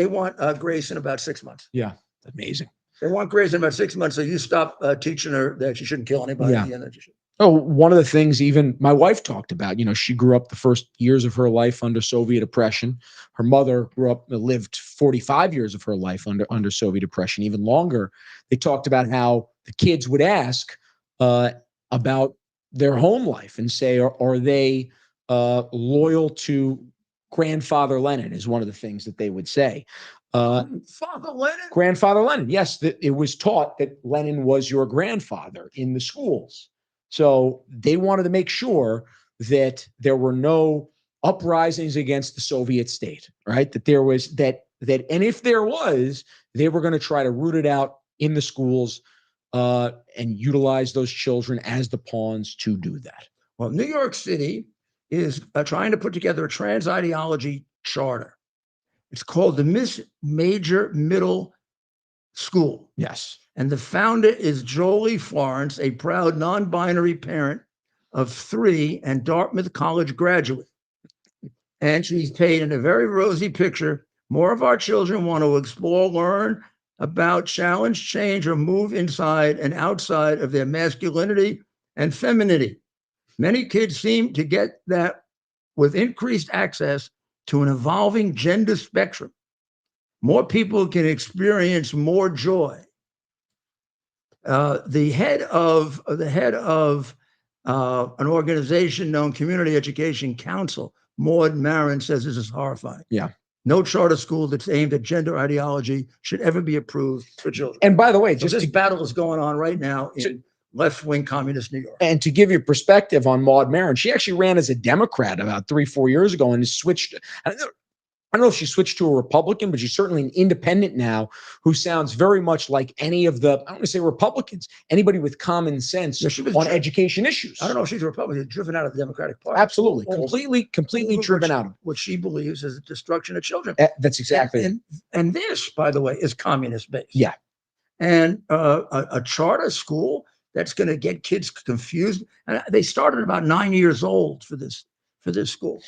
grace in about 6 months. Yeah. Amazing. They want grace in about 6 months, so you stop teaching her that she shouldn't kill anybody. Yeah. And that she should. Oh, one of the things even my wife talked about, she grew up the first years of her life under Soviet oppression. Her mother lived 45 years of her life under Soviet oppression, even longer. They talked about how the kids would ask about their home life and say, are they loyal to grandfather Lenin, is one of the things that they would say. Father Lenin? Grandfather Lenin. Yes, it was taught that Lenin was your grandfather in the schools. So they wanted to make sure that there were no uprisings against the Soviet state, right? That there was and if there was, they were going to try to root it out in the schools and utilize those children as the pawns to do that. Well, New York City is trying to put together a trans ideology charter. It's called the Major Middle School. Yes. And the founder is Jolie Florence, a proud non-binary parent of 3 and Dartmouth College graduate. And she's painted a very rosy picture. More of our children want to explore, learn about, challenge, change, or move inside and outside of their masculinity and femininity. Many kids seem to get that with increased access to an evolving gender spectrum. More people can experience more joy. The head of an organization known Community Education Council, Maud Marin, says this is horrifying. Yeah. No charter school that's aimed at gender ideology should ever be approved for children. And by the way, So this battle is going on right now in left-wing communist New York. And to give you perspective on Maud Marin, she actually ran as a Democrat about 3-4 years ago and switched. I don't know if she switched to a Republican, but she's certainly an independent now who sounds very much like any of the, I don't want to say Republicans, anybody with common sense on education issues. I don't know if she's a Republican, driven out of the Democratic Party. Absolutely. Completely driven out of it. What she believes is the destruction of children. That's exactly it. And this, by the way, is communist based. Yeah. And a charter school that's going to get kids confused. And they started about 9 years old for this school.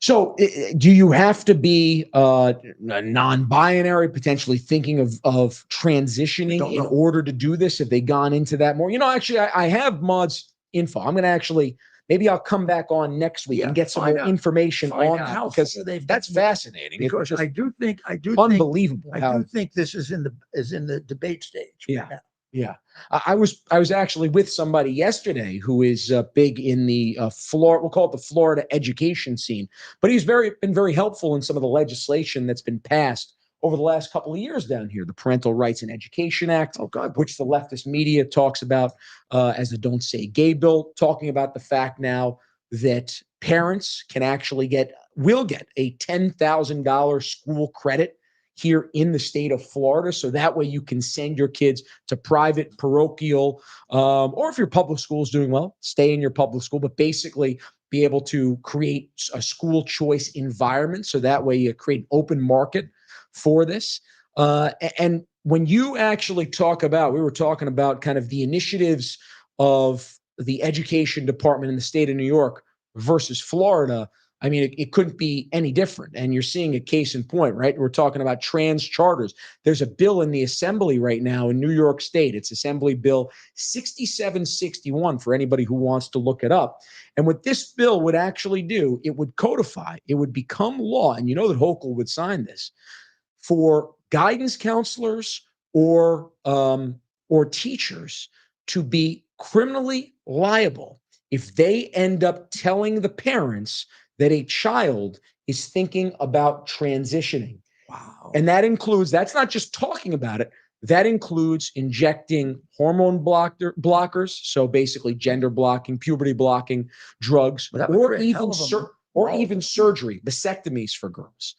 So do you have to be non-binary, potentially thinking of transitioning in order to do this? Have they gone into that more? Actually, I have Maud's info. I'm going to actually, maybe I'll come back on next week and get some more information on that, because that's fascinating. Because I do think unbelievable. I do think this is in the debate stage. Yeah. Right now. Yeah. I was actually with somebody yesterday who is big in the Florida, we'll call it the Florida education scene, but he's been very helpful in some of the legislation that's been passed over the last couple of years down here. The Parental Rights in Education Act, which the leftist media talks about as the Don't Say Gay bill, talking about the fact now that parents can actually will get a $10,000 school credit here in the state of Florida. So that way you can send your kids to private, parochial, or if your public school is doing well, stay in your public school, but basically be able to create a school choice environment. So that way you create an open market for this. And when you actually talk about, we were talking about kind of the initiatives of the education department in the state of New York versus Florida. I mean, it couldn't be any different. And you're seeing a case in point, right? We're talking about trans charters. There's a bill in the assembly right now in New York State. It's Assembly Bill 6761 for anybody who wants to look it up. And what this bill would actually do, it would codify, it would become law. And you know that Hochul would sign this for guidance counselors or teachers to be criminally liable if they end up telling the parents that a child is thinking about transitioning. Wow. And that includes, that's not just talking about it, that includes injecting hormone blockers, so basically gender blocking, puberty blocking drugs, or even surgery, vasectomies for girls.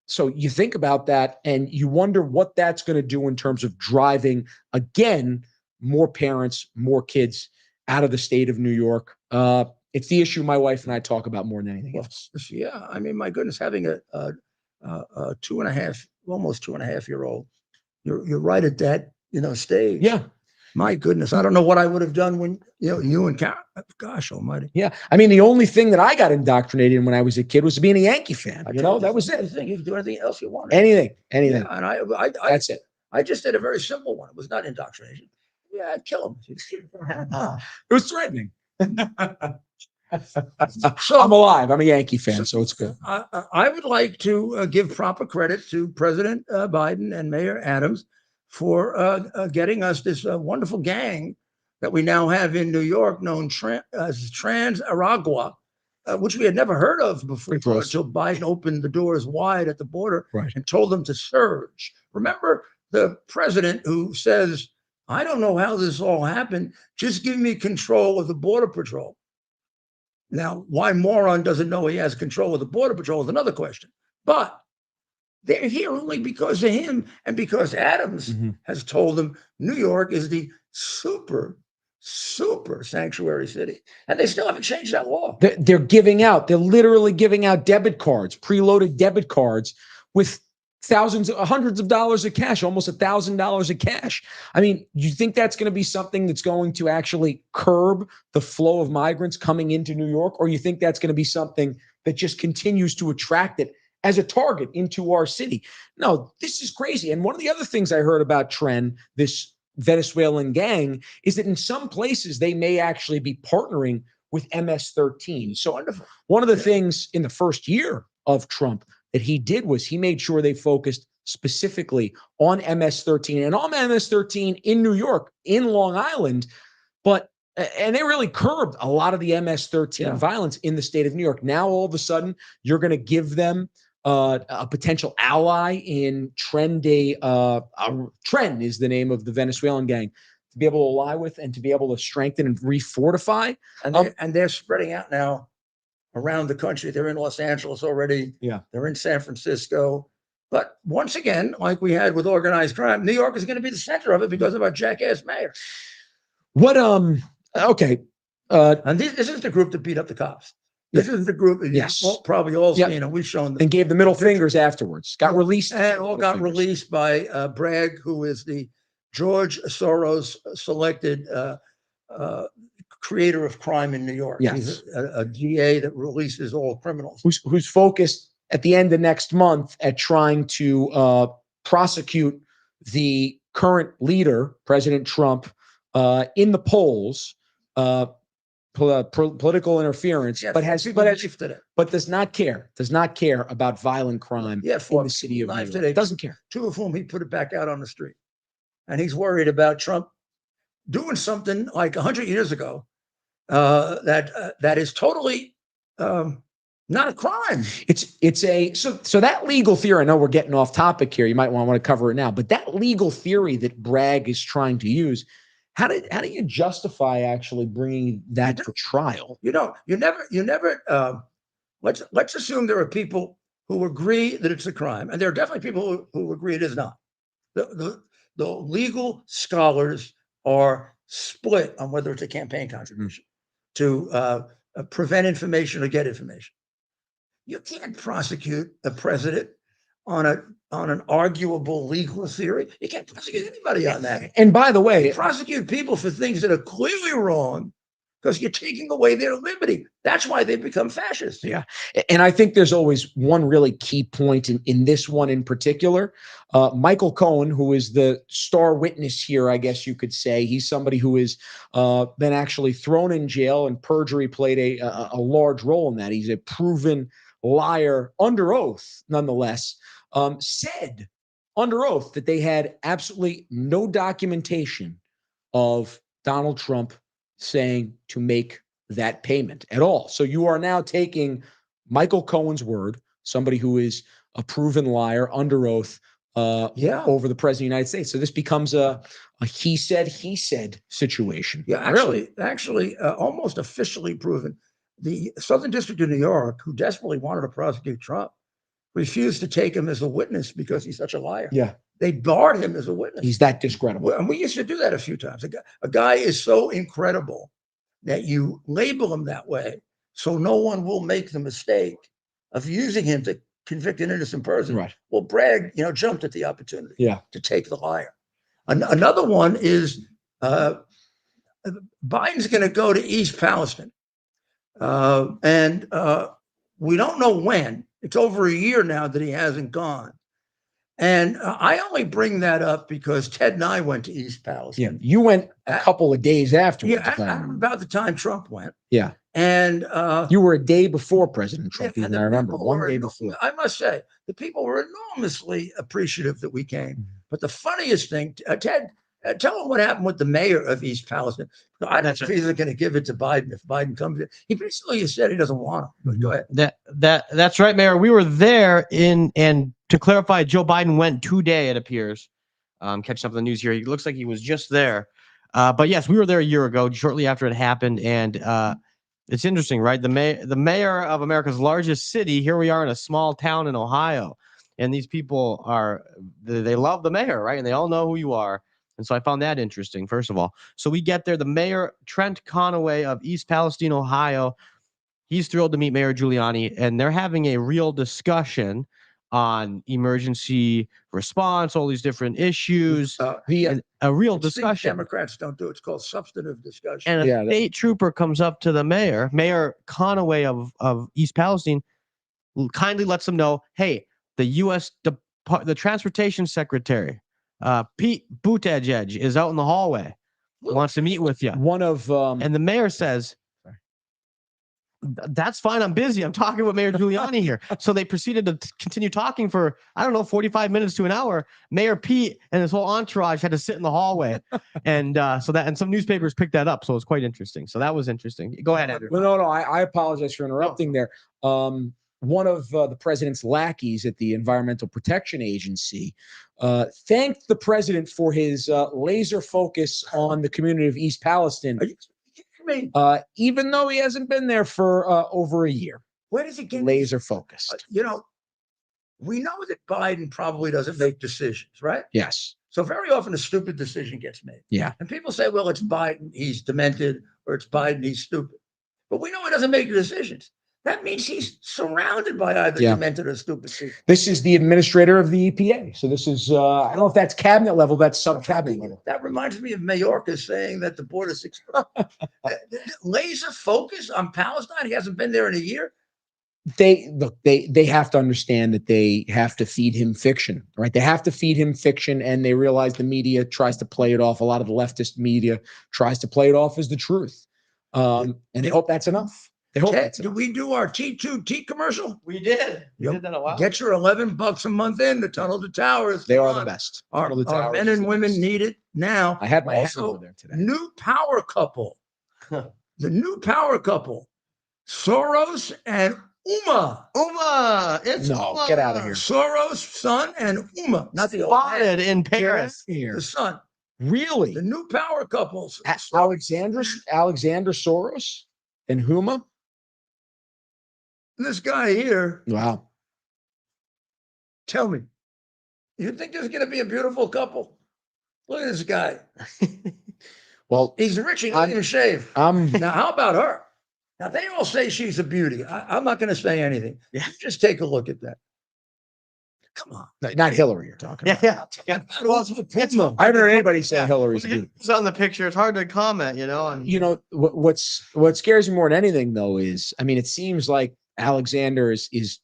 So you think about that and you wonder what that's going to do in terms of driving, again, more parents, more kids out of the state of New York. It's the issue my wife and I talk about more than anything else. Yeah, I mean, my goodness, having a 2.5, almost 2.5-year-old, you're right at that, stage. Yeah. My goodness, I don't know what I would have done when, you and Karen, gosh almighty. Yeah. I mean, the only thing that I got indoctrinated in when I was a kid was being a Yankee fan. That was it. You can do anything else you want. Anything. Yeah, and I That's it. I just did a very simple one. It was not indoctrination. Yeah, I'd kill him. It was threatening. So I'm alive. I'm a Yankee fan, so it's good. I would like to give proper credit to President Biden and Mayor Adams for getting us this wonderful gang that we now have in New York, known as TransAragua, which we had never heard of before until Biden opened the doors wide at the border and told them to surge. Remember the president who says, I don't know how this all happened. Just give me control of the Border Patrol. Now, why moron doesn't know he has control of the Border Patrol is another question. But they're here only because of him and because Adams has told them New York is the super sanctuary city. And they still haven't changed that law. They're literally giving out debit cards, preloaded debit cards with hundreds of dollars of cash, almost $1,000 of cash. I mean, you think that's going to be something that's going to actually curb the flow of migrants coming into New York? Or you think that's going to be something that just continues to attract it as a target into our city? No, this is crazy. And one of the other things I heard about Tren, this Venezuelan gang, is that in some places they may actually be partnering with MS-13. So one of the things in the first year of Trump that he did was he made sure they focused specifically on MS-13 and on MS-13 in New York, in Long Island, and they really curbed a lot of the MS-13 violence in the state of New York. Now, all of a sudden, you're going to give them a potential ally in Tren is the name of the Venezuelan gang, to be able to ally with and to be able to strengthen and refortify. And they're spreading out now around the country. They're in Los Angeles already. Yeah. They're in San Francisco. But once again, like we had with organized crime, New York is going to be the center of it because of our jackass mayor. Okay. And this is the group that beat up the cops. This is the group. Yes. Probably all seen, we've shown them. And gave the middle fingers afterwards. Got released. And all got released by Bragg, who is the George Soros selected creator of crime in New York. Yes. He's a DA that releases all criminals. Who's focused at the end of next month at trying to prosecute the current leader, President Trump, in the polls, political interference, but does not care about violent crime in the city of New York. Today, doesn't care. 2 of whom he put it back out on the street. And he's worried about Trump doing something like 100 years ago that is totally not a crime. So that legal theory, I know we're getting off topic here. You might want to cover it now, but that legal theory that Bragg is trying to use, how do you justify actually bringing that to trial? You never. Let's assume there are people who agree that it's a crime, and there are definitely people who agree it is not. The legal scholars are split on whether it's a campaign contribution to prevent information or get information. You can't prosecute a president on an arguable legal theory. You can't prosecute anybody on that. And by the way, You prosecute people for things that are clearly wrong because you're taking away their liberty. That's why they become fascists. yeah. And I think there's always one really key point in this one in particular. Michael Cohen, who is the star witness here, I guess you could say, he's somebody who has been actually thrown in jail, and perjury played a large role in that. He's a proven liar under oath, nonetheless, said under oath that they had absolutely no documentation of Donald Trump saying to make that payment at all. So you are now taking Michael Cohen's word, somebody who is a proven liar under oath, over the president of the United States. So this becomes a he said situation. Yeah, actually, almost officially proven. The Southern District of New York, who desperately wanted to prosecute Trump, refused to take him as a witness because he's such a liar. Yeah. They barred him as a witness. He's that discredible. And we used to do that a few times. A guy is so incredible that you label him that way so no one will make the mistake of using him to convict an innocent person. Right. Well, Bragg, jumped at the opportunity Yeah. to take the liar. Another one is Biden's going to go to East Palestine. And we don't know when. It's over a year now that he hasn't gone. And I only bring that up because Ted and I went to East Palestine. Yeah. You went a couple of days afterwards. About the time Trump went. Yeah. And you were a day before President Trump. Yeah, I remember one day before. I must say, the people were enormously appreciative that we came. But the funniest thing, Ted, tell him what happened with the mayor of East Palestine. I don't know if he's going to give it to Biden if Biden comes in. He basically said he doesn't want him. But go ahead. That's right, Mayor. We were there and to clarify, Joe Biden went today, it appears. Catching up on the news here. He looks like he was just there. But yes, we were there a year ago, shortly after it happened. And it's interesting, right? The mayor of America's largest city. Here we are in a small town in Ohio. And these people they love the mayor, right? And they all know who you are. And so I found that interesting, first of all. So we get there. The mayor, Trent Conaway of East Palestine, Ohio, he's thrilled to meet Mayor Giuliani. And they're having a real discussion on emergency response, all these different issues. A real discussion. Democrats don't do it. It's called substantive discussion. And a state trooper comes up to the mayor, Mayor Conaway of East Palestine, kindly lets them know, hey, the U.S. the Transportation Secretary, Pete Buttigieg, is out in the hallway, wants to meet with you. And the mayor says, that's fine. I'm busy. I'm talking with Mayor Giuliani here. So they proceeded to continue talking for, 45 minutes to an hour. Mayor Pete and his whole entourage had to sit in the hallway. And some newspapers picked that up. So it was quite interesting. So that was interesting. Go ahead, Andrew. No. I apologize for interrupting there. One of the president's lackeys at the Environmental Protection Agency thanked the president for his laser focus on the community of East Palestine. Even though he hasn't been there for over a year. Where does he get laser focused? We know that Biden probably doesn't make decisions, right? Yes. So very often a stupid decision gets made. Yeah. And people say, well, it's Biden, he's demented, or it's Biden, he's stupid. But we know he doesn't make decisions. That means he's surrounded by either demented or stupid people. This is the administrator of the EPA. So this is, I don't know if that's cabinet level, that's sub-cabinet level. That reminds me of Mayorkas saying that the border laser focus on Palestine. He hasn't been there in a year. They have to understand that they have to feed him fiction, right? They have to feed him fiction, and they realize the media tries to play it off. A lot of the leftist media tries to play it off as the truth. And they hope that's enough. Did we do our T2T commercial? We did. We did that a while. Get your $11 a month in the Tunnel to Towers. They are the best. Our men and women need it now. I had my hat over there today. New power couple. The new power couple. Soros and Uma. It's Uma. Get out of here. Soros' son and Uma. Not the spotted in Paris. The son. Really? The new power couples. Alexander Soros and Huma. This guy here. Wow. Tell me, you think there's going to be a beautiful couple? Look at this guy. Well, He's rich. He I'm- doesn't even shave. I'm Now, how about her? Now, they all say she's a beauty. I'm not going to say anything. Yeah. Just take a look at that. Come on. not Hillary. You're talking about. Yeah. I haven't heard anybody say Hillary's a beauty. It's on the picture. It's hard to comment, you know. And You know what scares me more than anything though is, I mean, it seems like Alexander is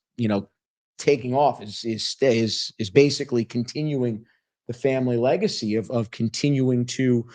taking off, is basically continuing the family legacy of continuing to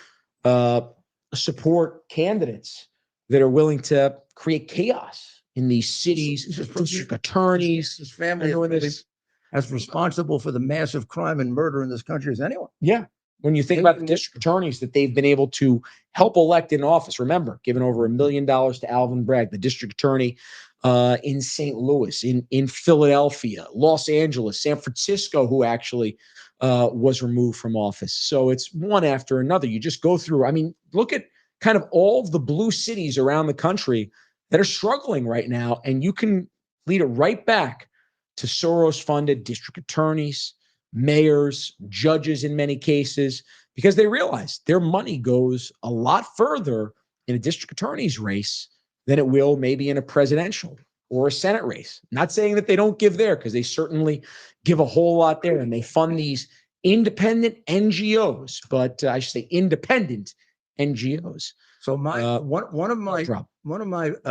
support candidates that are willing to create chaos in these cities, district attorneys. His family are doing is this. as responsible for the massive crime and murder in this country as anyone. Yeah. When you think about the district attorneys that they've been able to help elect in office, remember, giving over $1 million to Alvin Bragg, the district attorney in St. Louis, in Philadelphia, Los Angeles, San Francisco, who actually was removed from office. So it's one after another. You just go through. I mean, look at kind of all of the blue cities around the country that are struggling right now, and you can lead it right back to Soros-funded district attorneys, mayors, judges in many cases, because they realize their money goes a lot further in a district attorney's race than it will maybe in a presidential or a Senate race. Not saying that they don't give there, because they certainly give a whole lot there, and they fund these independent NGOs, but I should say independent NGOs. So my one of my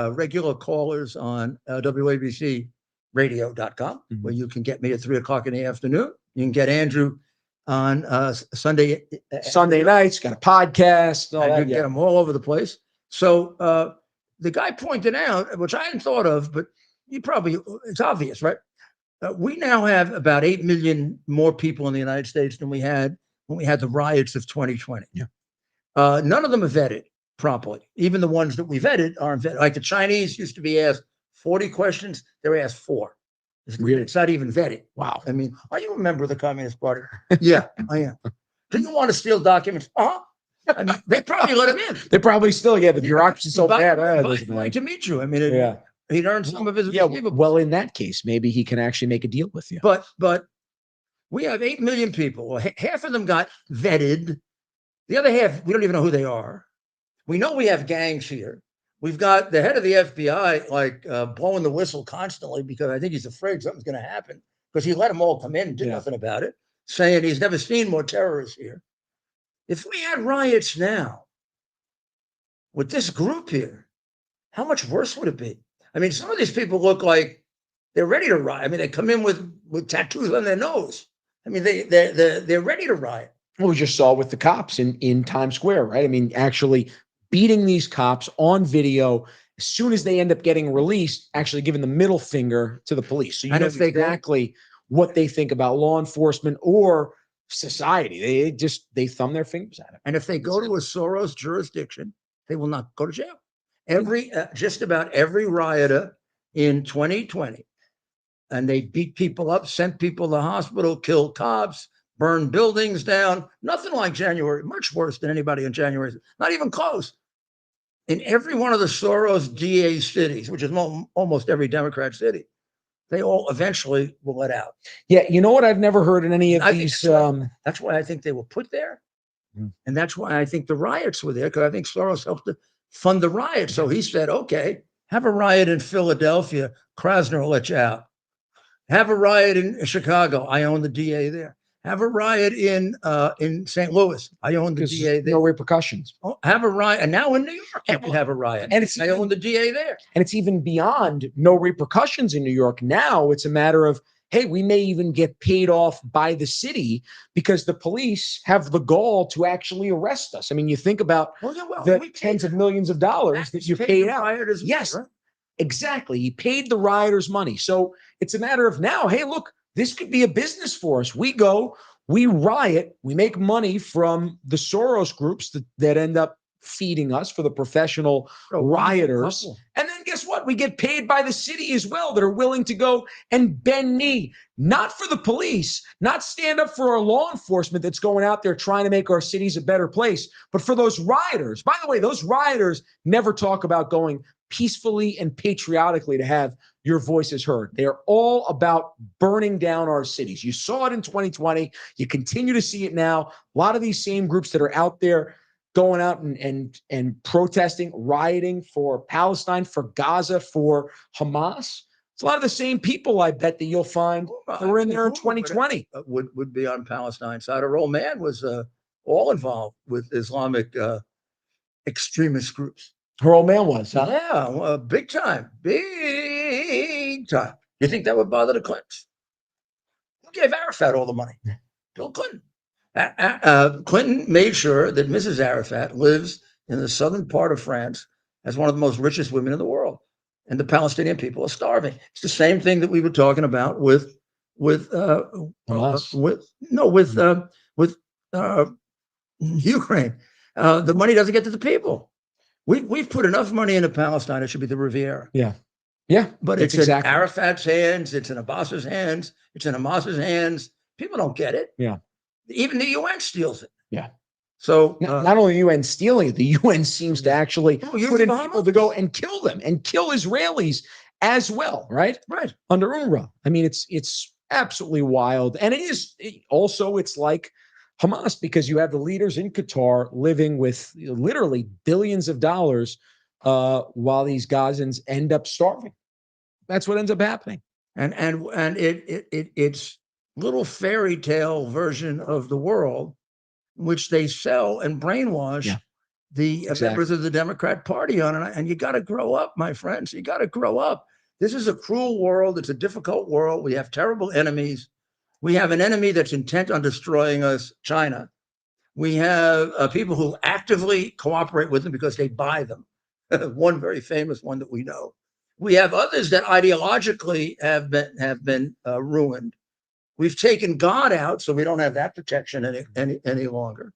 regular callers on WABCRadio.com, where you can get me at 3:00 in the afternoon. You can get Andrew on Sunday nights, got a podcast. All and that, you can get them all over the place. So the guy pointed out, which I hadn't thought of, but it's obvious, right? We now have about 8 million more people in the United States than we had when we had the riots of 2020. Yeah. None of them are vetted properly. Even the ones that we vetted aren't vetted. Like the Chinese used to be asked 40 questions, they're asked 4. Really? It's not even vetted. Wow. I mean, are you a member of the Communist Party? Yeah, I am. Do you want to steal documents? Uh-huh. I mean, they probably let him in. They probably still, the bureaucracy's so bad. I'd like to meet you. I mean, he'd earned some of his receivables. Well, in that case, maybe he can actually make a deal with you. But we have 8 million people. Well, half of them got vetted. The other half, we don't even know who they are. We know we have gangs here. We've got the head of the FBI blowing the whistle constantly because I think he's afraid something's going to happen, because he let them all come in and did nothing about it, saying he's never seen more terrorists here. If we had riots now with this group here, how much worse would it be? I mean, some of these people look like they're ready to riot. I mean, they come in with tattoos on their nose. I mean, they're ready to riot. Well, we just saw with the cops in Times Square, right? I mean, actually beating these cops on video as soon as they end up getting released, actually giving the middle finger to the police. So you know exactly what they think about law enforcement or society. They thumb their fingers at it. And if they go to a Soros jurisdiction, they will not go to jail. Just about every rioter in 2020, and they beat people up, sent people to the hospital, killed cops, burned buildings down. Nothing like January, much worse than anybody in January. Not even close. In every one of the Soros DA cities, which is almost every Democrat city, they all eventually will let out. Yeah, you know what? I've never heard in any of these. That's why I think they were put there. And that's why I think the riots were there, because I think Soros helped to fund the riots. So he said, okay, have a riot in Philadelphia. Krasner will let you out. Have a riot in Chicago. I own the DA there. Have a riot in St. Louis. I own the DA there. No repercussions. Have a riot. And now in New York, you can have a riot. And I own the DA there. And it's even beyond no repercussions in New York. Now it's a matter of, hey, we may even get paid off by the city because the police have the gall to actually arrest us. I mean, you think about the tens of millions of dollars that you paid out. Yes, right? Exactly. He paid the rioters money. So it's a matter of now, hey, look, this could be a business for us. We go, we riot, we make money from the Soros groups that end up feeding us for the professional rioters. And then guess what? We get paid by the city as well that are willing to go and bend knee, not for the police, not stand up for our law enforcement that's going out there trying to make our cities a better place, but for those rioters. By the way, those rioters never talk about going peacefully and patriotically to have your voices heard. They're all about burning down our cities. You saw it in 2020. You continue to see it now. A lot of these same groups that are out there going out and protesting, rioting for Palestine, for Gaza, for Hamas. It's a lot of the same people, I bet, that you'll find that were in there in 2020. Would be on Palestine side. Her old man was all involved with Islamic extremist groups. Her old man was, huh? Yeah, well, big time. Big time. You think that would bother the Clintons? Who gave Arafat all the money? Bill Clinton. Clinton made sure that Mrs. Arafat lives in the southern part of France as one of the most richest women in the world. And the Palestinian people are starving. It's the same thing that we were talking about with Ukraine. The money doesn't get to the people. We've put enough money into Palestine. It should be the Riviera. Yeah, but it's in Arafat's hands. It's in Abbas's hands. It's in Hamas's hands. People don't get it. Yeah, even the UN steals it. Yeah. So not only the UN stealing it, the UN seems to actually put in people to go and kill them and kill Israelis as well. Right. Under UNRWA. I mean, it's absolutely wild, and it's like Hamas, because you have the leaders in Qatar living with literally billions of dollars while these Gazans end up starving. That's what ends up happening. And it's little fairy tale version of the world, which they sell and brainwash the members of the Democrat Party on. And you got to grow up, my friends. You got to grow up. This is a cruel world. It's a difficult world. We have terrible enemies. We have an enemy that's intent on destroying us, China. We have people who actively cooperate with them because they buy them. One very famous one that we know. We have others that ideologically have been ruined. We've taken God out, so we don't have that protection any longer.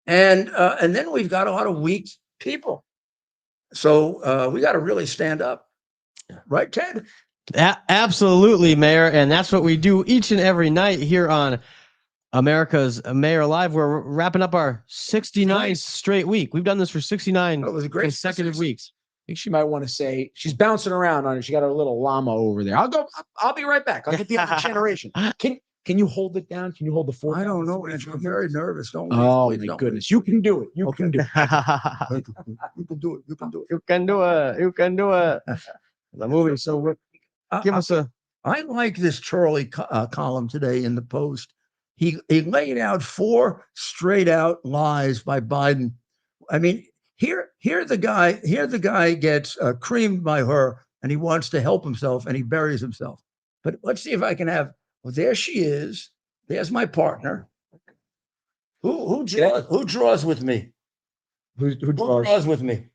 And then we've got a lot of weak people. So we got to really stand up. Right, Ted? Absolutely, Mayor. And that's what we do each and every night here on America's Mayor Live. We're wrapping up our 69th straight week. We've done this for 69 consecutive weeks. I think she might want to say she's bouncing around on it. She got her little llama over there. I'll be right back. I'll get the other generation. Can you hold it down? Can you hold the fort? I don't know. I'm very nervous. Don't we? Oh, my goodness. You can do it. You can do it. You can do it. You can do it. You can do it. You can do it. The movie. So give us a. I like this Charlie column today in the Post. He laid out 4 straight out lies by Biden. I mean, here the guy gets creamed by her, and he wants to help himself, and he buries himself. But let's see if I can have. Well, there she is. There's my partner. Who draws with me? Who draws with me?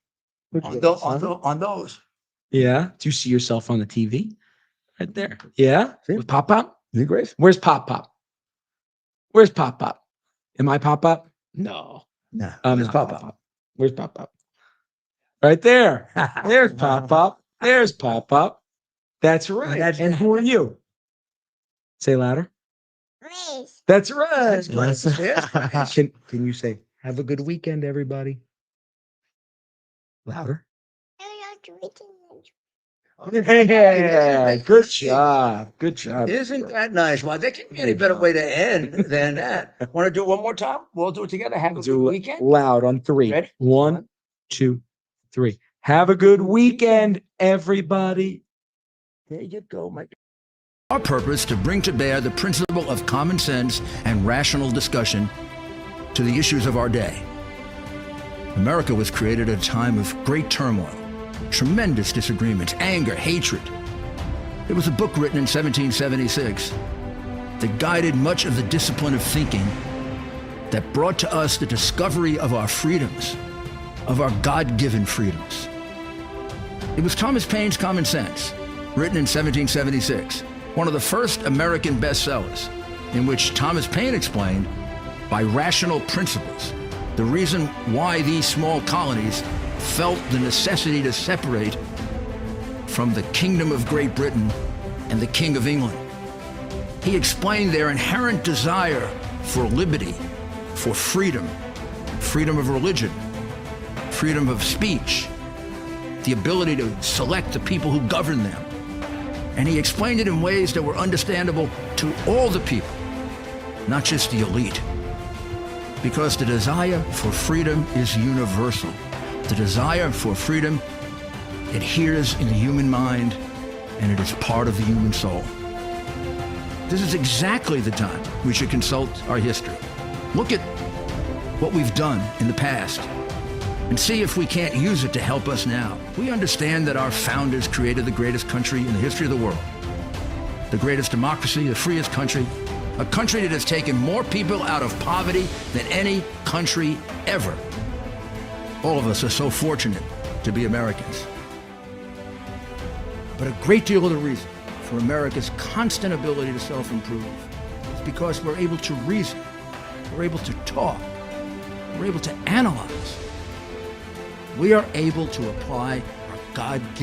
On those. Yeah. Do you see yourself on the TV? Right there. Yeah. See? With Pop Pop? Is he great? Where's Pop Pop? Where's Pop Pop? Am I Pop Pop? No. No. Where's Pop Pop? Where's Pop Pop? Right there. There's Pop Pop. There's Pop Pop. That's right. And who are you? Say louder. Grace. That's right. Can you say, have a good weekend, everybody? Louder. Yeah, good job. Good job. Isn't that nice? Well, there can't be any better way to end than that. Want to do it one more time? We'll do it together. Have a good weekend. Loud on 3. Ready? 1, 2, 3. Have a good weekend, everybody. There you go, Mike. Our purpose to bring to bear the principle of common sense and rational discussion to the issues of our day. America was created at a time of great turmoil, tremendous disagreements, anger, hatred. There was a book written in 1776 that guided much of the discipline of thinking that brought to us the discovery of our freedoms, of our God-given freedoms. It was Thomas Paine's Common Sense, written in 1776, one of the first American bestsellers, in which Thomas Paine explained, by rational principles, the reason why these small colonies felt the necessity to separate from the Kingdom of Great Britain and the King of England. He explained their inherent desire for liberty, for freedom, freedom of religion, freedom of speech, the ability to select the people who govern them. And he explained it in ways that were understandable to all the people, not just the elite. Because the desire for freedom is universal. The desire for freedom adheres in the human mind, and it is part of the human soul. This is exactly the time we should consult our history. Look at what we've done in the past and see if we can't use it to help us now. We understand that our founders created the greatest country in the history of the world, the greatest democracy, the freest country, a country that has taken more people out of poverty than any country ever. All of us are so fortunate to be Americans. But a great deal of the reason for America's constant ability to self-improve is because we're able to reason, we're able to talk, we're able to analyze. We are able to apply our God-given